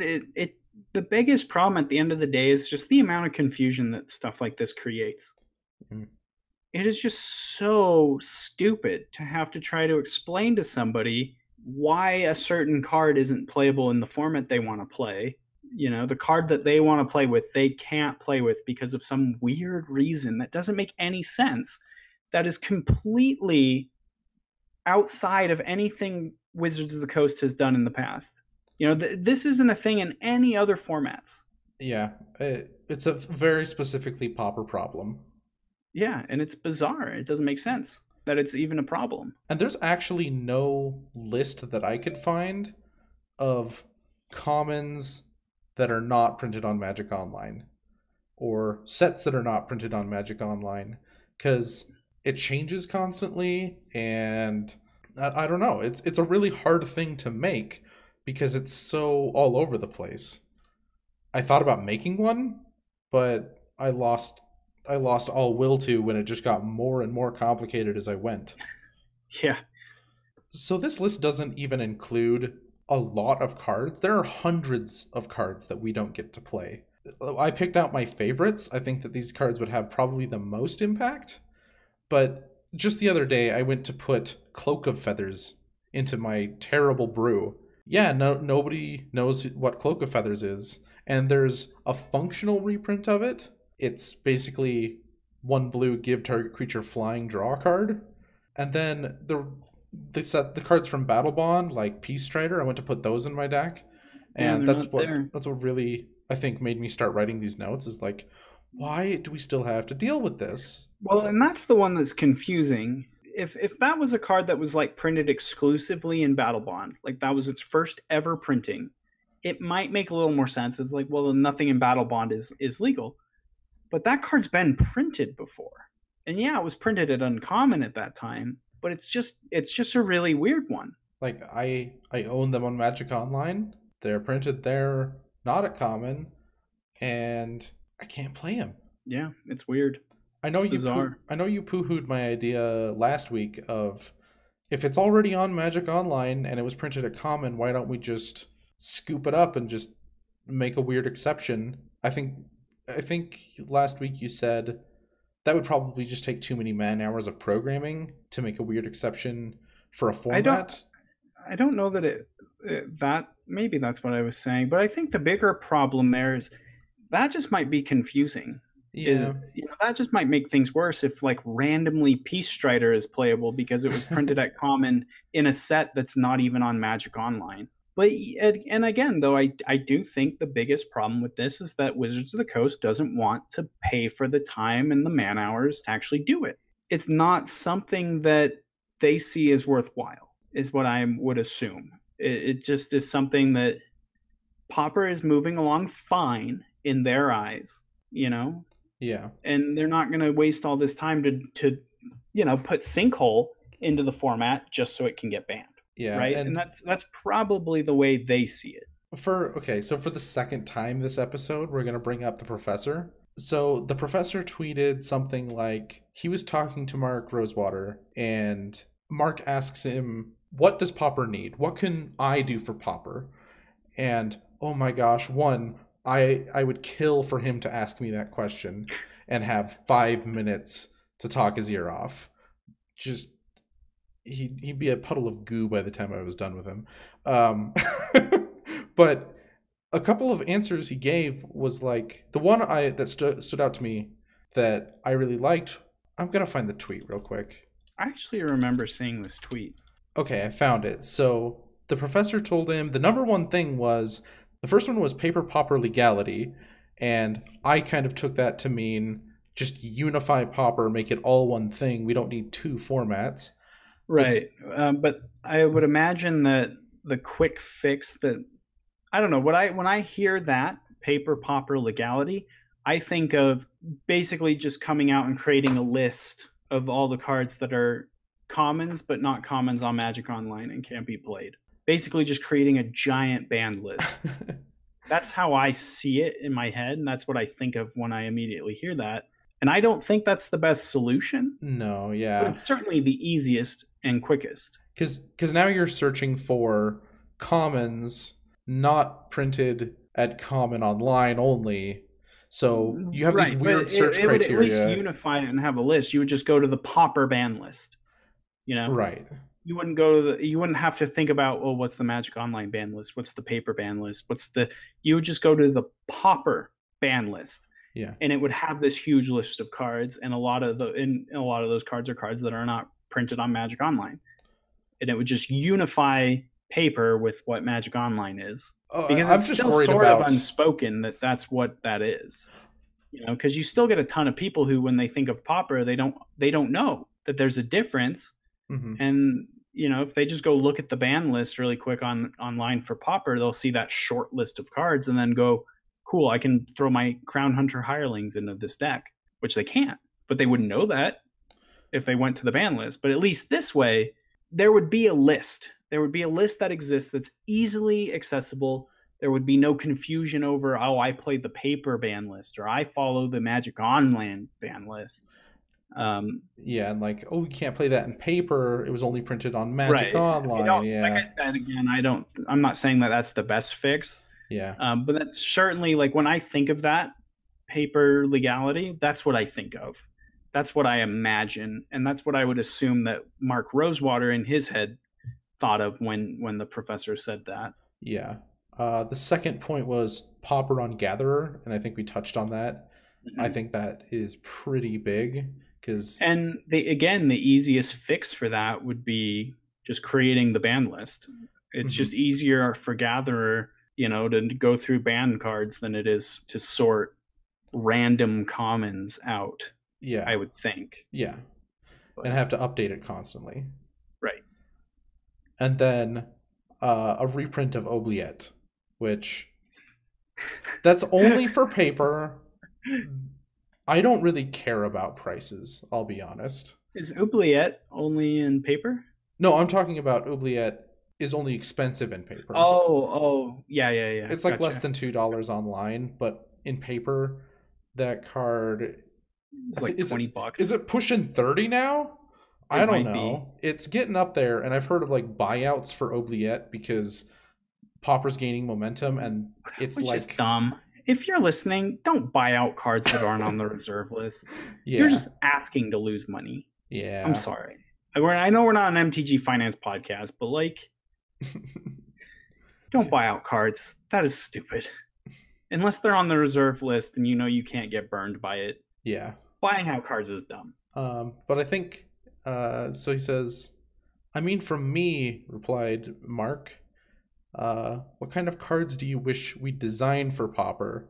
the biggest problem at the end of the day is just the amount of confusion that stuff like this creates. Mm-hmm. It is just so stupid to have to try to explain to somebody why a certain card isn't playable in the format they want to play. You know, the card that they want to play with, they can't play with because of some weird reason that doesn't make any sense, that is completely outside of anything Wizards of the Coast has done in the past. You know, this isn't a thing in any other formats. Yeah, it's a very specifically Pauper problem. Yeah, and it's bizarre. It doesn't make sense that it's even a problem. And there's actually no list that I could find of commons that are not printed on Magic Online, or sets that are not printed on Magic Online, because it changes constantly, and I don't know. It's a really hard thing to make, because it's so all over the place. I thought about making one, but I lost all will to when it just got more and more complicated as I went. Yeah. So this list doesn't even include a lot of cards. There are hundreds of cards that we don't get to play. I picked out my favorites. I think that these cards would have probably the most impact. But just the other day, I went to put Cloak of Feathers into my terrible brew. Yeah, nobody knows what Cloak of Feathers is, and there's a functional reprint of it. It's basically 1 blue, give target creature flying, draw a card. And then the cards from Battle Bond, like Peace Strider, I went to put those in my deck. And that's what really, I think, made me start writing these notes, is like, why do we still have to deal with this? Well, and that's the one that's confusing. If that was a card that was like printed exclusively in Battle Bond, like that was its first ever printing, it might make a little more sense. It's like, well, nothing in Battle Bond is legal. But that card's been printed before. And yeah, it was printed at Uncommon at that time, but it's just a really weird one. Like, I own them on Magic Online. They're printed there, not at Common, and I can't play them. Yeah, it's weird. I know you poo-hooed my idea last week of, if it's already on Magic Online and it was printed at Common, why don't we just scoop it up and just make a weird exception? I think last week you said that would probably just take too many man-hours of programming to make a weird exception for a format. I don't know that that maybe that's what I was saying, but I think the bigger problem there is that just might be confusing. Yeah, that just might make things worse if like randomly Peace Strider is playable because it was printed at Common in a set that's not even on Magic Online. But and again, though, I do think the biggest problem with this is that Wizards of the Coast doesn't want to pay for the time and the man hours to actually do it. It's not something that they see as worthwhile, is what I would assume. It just is something that Pauper is moving along fine in their eyes, you know? Yeah. And they're not going to waste all this time to put Sinkhole into the format just so it can get banned. Yeah. Right. And that's probably the way they see it. So for the second time this episode, we're going to bring up the professor. So the professor tweeted something like, he was talking to Mark Rosewater, and Mark asks him, what does Pauper need? What can I do for Pauper? And oh my gosh, one, I would kill for him to ask me that question and have 5 minutes to talk his ear off. Just he'd be a puddle of goo by the time I was done with him. But a couple of answers he gave was like the one that stood out to me that I really liked. I'm gonna find the tweet real quick. I actually remember seeing this tweet. Okay, I found it. So the professor told him the number one thing was, the first one was paper popper legality, and I kind of took that to mean just unify Pauper, make it all one thing. We don't need two formats. Right. But I would imagine that the quick fix that, I don't know, when I hear that, paper popper legality, I think of basically just coming out and creating a list of all the cards that are commons but not commons on Magic Online and can't be played. Basically just creating a giant banned list. That's how I see it in my head, and that's what I think of when I immediately hear that. And I don't think that's the best solution. No, yeah. But it's certainly the easiest and quickest. Because now you're searching for commons not printed at common online only. So you have these weird search criteria. It would at least unify it and have a list. You would just go to the Pauper ban list. You know? Right. You wouldn't go to you wouldn't have to think about, oh, what's the Magic Online ban list? What's the paper ban list? You would just go to the Pauper ban list. Yeah. And it would have this huge list of cards, and a lot of those cards are cards that are not printed on Magic Online. And it would just unify paper with what Magic Online is. Because it's still sort of unspoken that that's what that is. You know, because you still get a ton of people who, when they think of Pauper, they don't know that there's a difference. Mm-hmm. And you know, if they just go look at the ban list really quick online for Pauper, they'll see that short list of cards and then go, cool, I can throw my Crown Hunter Hirelings into this deck, which they can't, but they wouldn't know that if they went to the ban list. But at least this way, there would be a list. There would be a list that exists that's easily accessible. There would be no confusion over, oh, I played the paper ban list, or I follow the Magic Online ban list. Yeah, and like, oh, you can't play that in paper. It was only printed on Magic Online. Yeah. Like I said, again, I'm not saying that that's the best fix. Yeah. But that's certainly, like, when I think of that paper legality, that's what I think of. That's what I imagine, and that's what I would assume that Mark Rosewater in his head thought of when the professor said that. Yeah. The second point was Pauper on Gatherer, and I think we touched on that. Mm-hmm. I think that is pretty big. And the easiest fix for that would be just creating the ban list. It's just easier for Gatherer, you know, to go through ban cards than it is to sort random commons out. Yeah, I would think. Yeah, and have to update it constantly. Right. And then a reprint of Oubliette, which that's only for paper. I don't really care about prices, I'll be honest. Is Oubliette only in paper? No, I'm talking about Oubliette is only expensive in paper. Oh, yeah. It's like less than $2 online, but in paper, that card is like $20. Is it pushing 30 now? I don't know. It's getting up there, and I've heard of like buyouts for Oubliette because Pauper's gaining momentum, and it's which is dumb. If you're listening, don't buy out cards that aren't on the reserve list. Yeah. You're just asking to lose money. Yeah. I'm sorry. I know we're not an MTG finance podcast, but like, don't buy out cards. That is stupid. Unless they're on the reserve list and you know you can't get burned by it. Yeah. Buying out cards is dumb. But I think, so he says, I mean, from me, replied Mark, what kind of cards do you wish we designed for Pauper?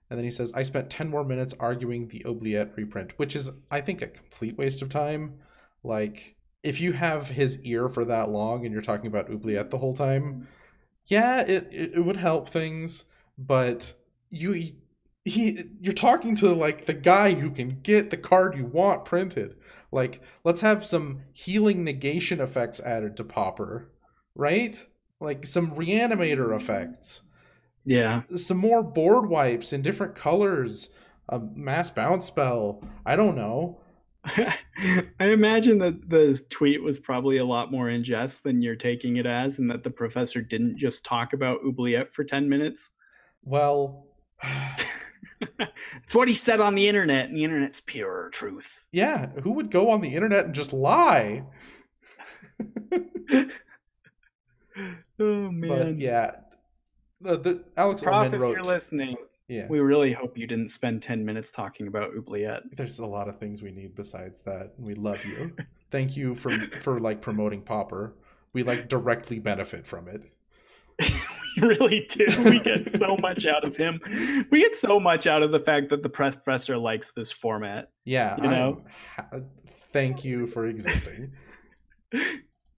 And then he says, I spent 10 more minutes arguing the Oubliette reprint, which is, I think, a complete waste of time. Like, if you have his ear for that long and you're talking about Oubliette the whole time, yeah, it would help things, but you're talking to like the guy who can get the card you want printed. Like, let's have some healing negation effects added to Pauper, right? Like some reanimator effects. Yeah. Some more board wipes in different colors. A mass bounce spell. I don't know. I imagine that the tweet was probably a lot more in jest than you're taking it as, and that the professor didn't just talk about Oubliette for 10 minutes. Well, It's what he said on the internet, and the internet's pure truth. Yeah, who would go on the internet and just lie? Oh man. But yeah, the Alex Prof, Ullman if wrote. you're listening, Yeah, we really hope you didn't spend 10 minutes talking about Oubliette. there's a lot of things we need besides that. We love you. Thank you for like promoting Pauper. We like directly benefit from it. We really do. We get so much out of him. We get so much out of the fact that the professor likes this format. Yeah, You know? Thank you for existing.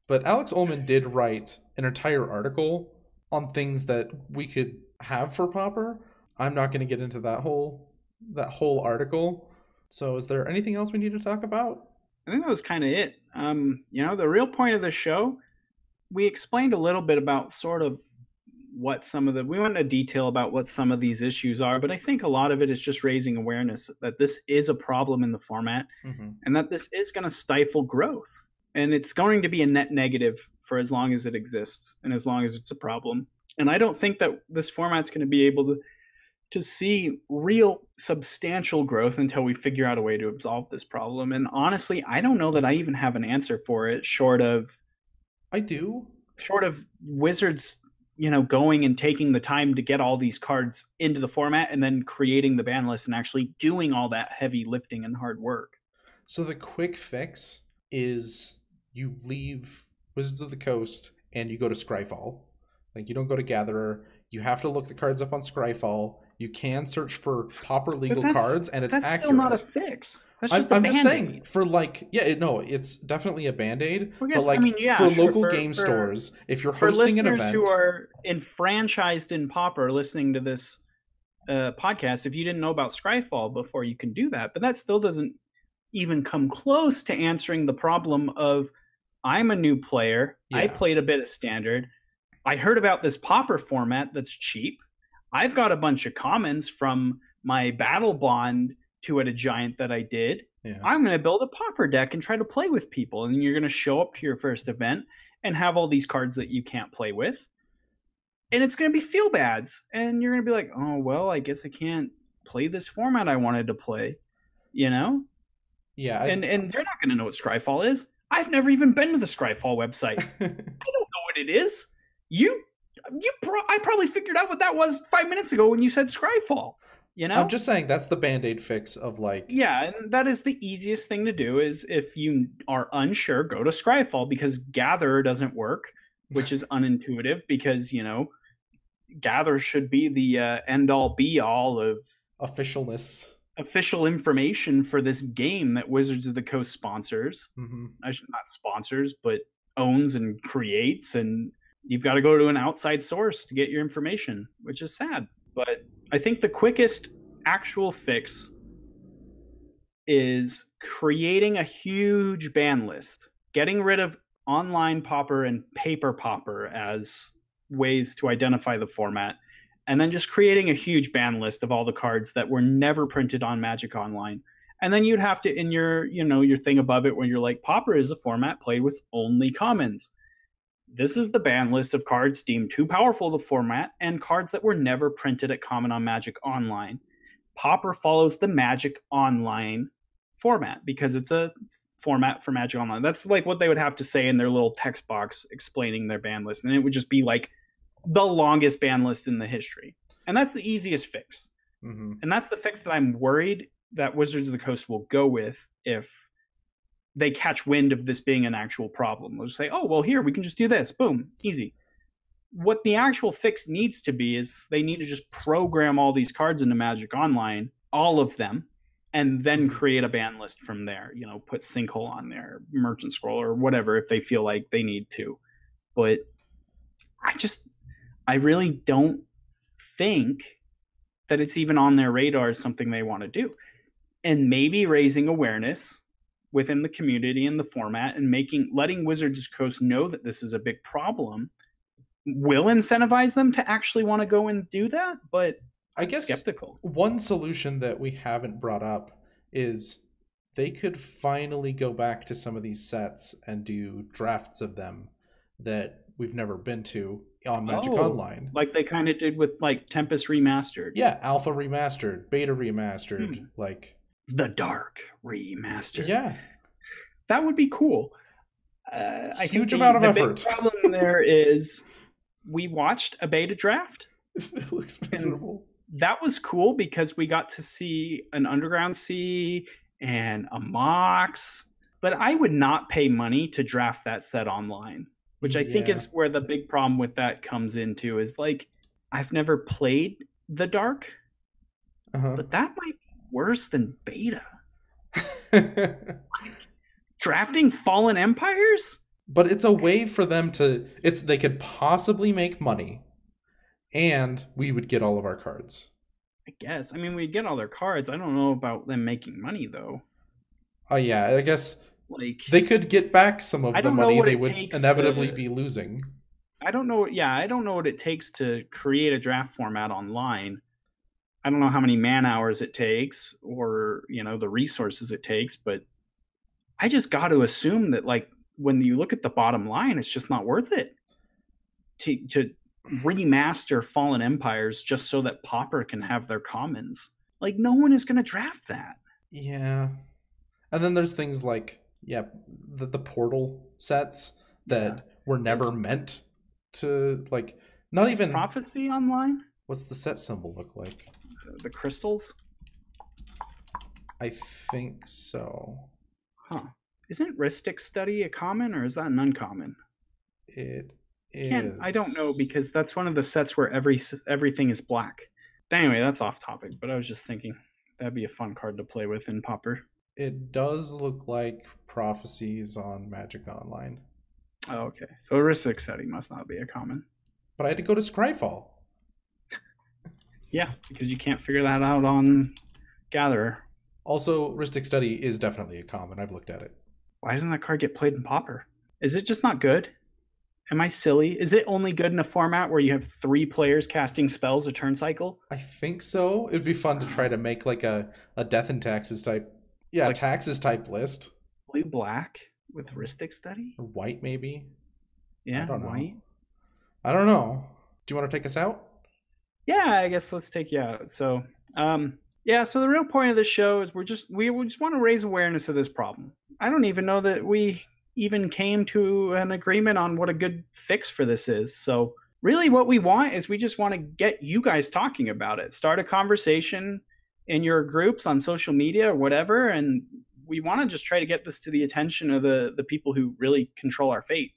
But Alex Ullman did write an entire article on things that we could have for Pauper. I'm not going to get into that whole article. So is there anything else we need to talk about? I think that was kind of it. The real point of the show, we explained a little bit about sort of what we went into detail about what some of these issues are, but I think a lot of it is just raising awareness that this is a problem in the format, and that this is going to stifle growth. And it's going to be a net negative for as long as it exists and as long as it's a problem. And I don't think that this format's going to be able to see real substantial growth until we figure out a way to absolve this problem. And honestly, I don't know that I even have an answer for it short of Wizards, going and taking the time to get all these cards into the format and then creating the ban list and actually doing all that heavy lifting and hard work. So the quick fix is you leave Wizards of the Coast and you go to Scryfall. Like, you don't go to Gatherer. You have to look the cards up on Scryfall. You can search for Pauper legal cards, and it's that's accurate. Still not a fix. That's just I'm just saying, for it's definitely a Band-Aid. Well, yes, but for local game stores, if you're hosting an event, listeners who are enfranchised in Pauper listening to this podcast, if you didn't know about Scryfall before, you can do that. But that still doesn't even come close to answering the problem of, I'm a new player. Yeah. I played a bit of Standard. I heard about this Pauper format that's cheap. I've got a bunch of commons from my Battle Bond Two-Headed Giant that I did. Yeah. I'm going to build a Pauper deck and try to play with people. And you're going to show up to your first event and have all these cards that you can't play with. And it's going to be feel bads. And you're going to be like, oh, well, I guess I can't play this format I wanted to play. Yeah. And they're not going to know what Scryfall is. I've never even been to the Scryfall website. I don't know what it is. I probably figured out what that was 5 minutes ago when you said Scryfall. I'm just saying that's the Band-Aid fix of Yeah, and that is the easiest thing to do. Is if you are unsure, go to Scryfall, because Gatherer doesn't work, which is unintuitive, because Gather should be the end-all be-all of official information for this game that Wizards of the Coast sponsors. Not sponsors, but owns and creates, and you've got to go to an outside source to get your information, which is sad. But I think the quickest actual fix is creating a huge ban list, getting rid of online Pauper and paper Pauper as ways to identify the format, and then just creating a huge ban list of all the cards that were never printed on Magic Online. And then you'd have to, in your thing above it, when you're like, Pauper is a format played with only commons. This is the ban list of cards deemed too powerful to format and cards that were never printed at common on Magic Online. Pauper follows the Magic Online format because it's a format for Magic Online. That's like what they would have to say in their little text box explaining their ban list. And it would just be like the longest ban list in the history. And that's the easiest fix. And that's the fix that I'm worried that Wizards of the Coast will go with if they catch wind of this being an actual problem. They'll just say, oh, well, here, we can just do this. Boom, easy. What the actual fix needs to be is they need to just program all these cards into Magic Online, all of them, and then create a ban list from there. Put Sinkhole on there, Merchant Scroll, or whatever if they feel like they need to. But I really don't think that it's even on their radar as something they want to do. And maybe raising awareness within the community and the format and letting Wizards of the Coast know that this is a big problem will incentivize them to actually want to go and do that. But I guess skeptical. One solution that we haven't brought up is they could finally go back to some of these sets and do drafts of them that we've never been to on Magic Oh, Online. like they kind of did with like Tempest Remastered. Yeah, Alpha Remastered, Beta Remastered, like the Dark Remastered. Yeah, that would be cool. I think amount of effort. Big problem there is we watched a beta draft. It looks miserable. That was cool because we got to see an Underground Sea and a Mox, but I would not pay money to draft that set online, which I think is where the big problem with that comes into is like, I've never played the Dark, but that might be worse than beta. Like, drafting Fallen Empires? But it's a way for them to, they could possibly make money and we would get all of our cards. I guess. I mean, we'd get all their cards. I don't know about them making money though. Oh yeah, I guess like they could get back some of the money they would inevitably be losing. I don't know. Yeah, I don't know what it takes to create a draft format online. I don't know how many man hours it takes or, the resources it takes, but I just got to assume that like when you look at the bottom line, it's just not worth it to remaster Fallen Empires just so that Pauper can have their commons. Like no one is going to draft that. Yeah. And then there's things like, the portal sets that were never meant to, like, not even Prophecy Online. What's the set symbol look like? The crystals? I think so. Huh. Isn't Ristic Study a common or is that an uncommon? It is. I don't know because that's one of the sets where everything is black. Anyway, that's off topic, but I was just thinking that'd be a fun card to play with in Pauper. It does look like Prophecies on Magic Online. Oh, okay. So Ristic Study must not be a common. But I had to go to Scryfall. Yeah, because you can't figure that out on Gatherer. Also, Ristic Study is definitely a common. I've looked at it. Why doesn't that card get played in Pauper? Is it just not good? Am I silly? Is it only good in a format where you have 3 players casting spells a turn cycle? I think so. It'd be fun to try to make like a Death and Taxes type. Yeah, like taxes type list. Blue-black with Ristic Study? Or white, maybe? Yeah, white. I don't know. Do you want to take us out? Yeah, I guess let's take you out. So, so the real point of this show is we just want to raise awareness of this problem. I don't even know that we even came to an agreement on what a good fix for this is. So really what we want is we just want to get you guys talking about it. Start a conversation in your groups on social media or whatever, and we want to just try to get this to the attention of the people who really control our fate.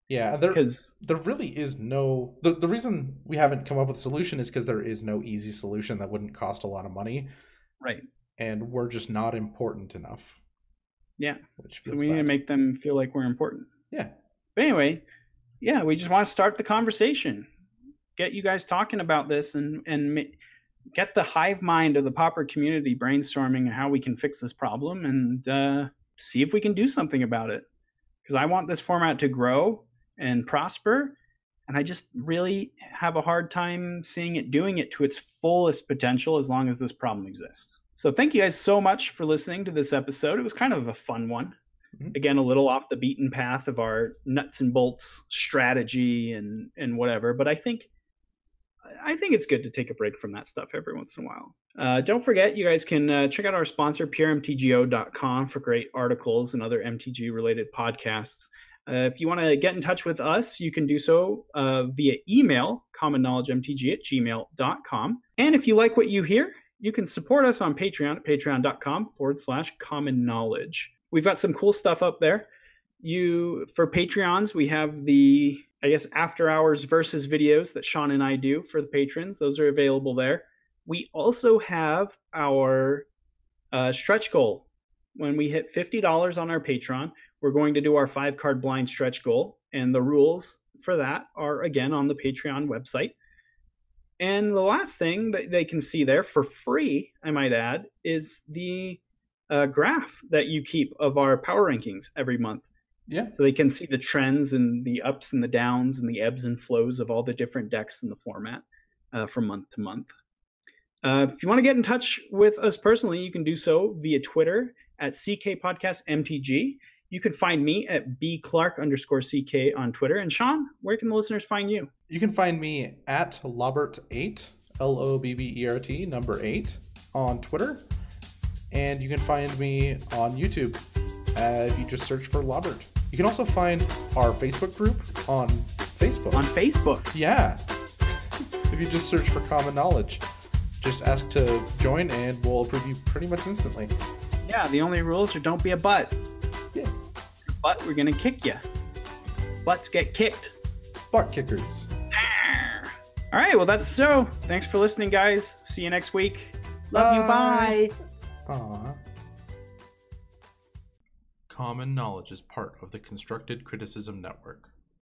Yeah, because there really is no... The reason we haven't come up with a solution is because there is no easy solution that wouldn't cost a lot of money. Right. And we're just not important enough. Yeah. So we need to make them feel like we're important. Yeah. But anyway, we just want to start the conversation. Get you guys talking about this and get the hive mind of the Pauper community brainstorming how we can fix this problem and see if we can do something about it. Because I want this format to grow and prosper, and I just really have a hard time seeing it doing it to its fullest potential as long as this problem exists. So thank you guys so much for listening to this episode. It was kind of a fun one. Mm-hmm. Again, a little off the beaten path of our nuts and bolts strategy and whatever, but I think it's good to take a break from that stuff every once in a while. Don't forget, you guys can check out our sponsor, puremtgo.com, for great articles and other MTG-related podcasts. If you want to get in touch with us, you can do so via email, commonknowledgemtg@gmail.com. And if you like what you hear, you can support us on Patreon at patreon.com/commonknowledge. We've got some cool stuff up there. For Patreons, we have the after hours versus videos that Sean and I do for the patrons. Those are available there. We also have our stretch goal. When we hit $50 on our Patreon, we're going to do our 5-card blind stretch goal. And the rules for that are, again, on the Patreon website. And the last thing that they can see there for free, I might add, is the graph that you keep of our power rankings every month. Yeah. So they can see the trends and the ups and the downs and the ebbs and flows of all the different decks in the format from month to month. If you want to get in touch with us personally, you can do so via Twitter at CK Podcast MTG. You can find me at bclark_ck on Twitter. And Sean, where can the listeners find you? You can find me at Lobbert8, Lobbert, number 8, on Twitter. And you can find me on YouTube if you just search for Lobbert. You can also find our Facebook group on Facebook. On Facebook? Yeah. If you just search for Common Knowledge. Just ask to join and we'll approve you pretty much instantly. Yeah, the only rules are don't be a butt. Yeah. But we're going to kick you. Butts get kicked. Butt kickers. All right, well, that's so. Thanks for listening, guys. See you next week. Love you. Bye. Aww. Common Knowledge is part of the Constructed Criticism Network.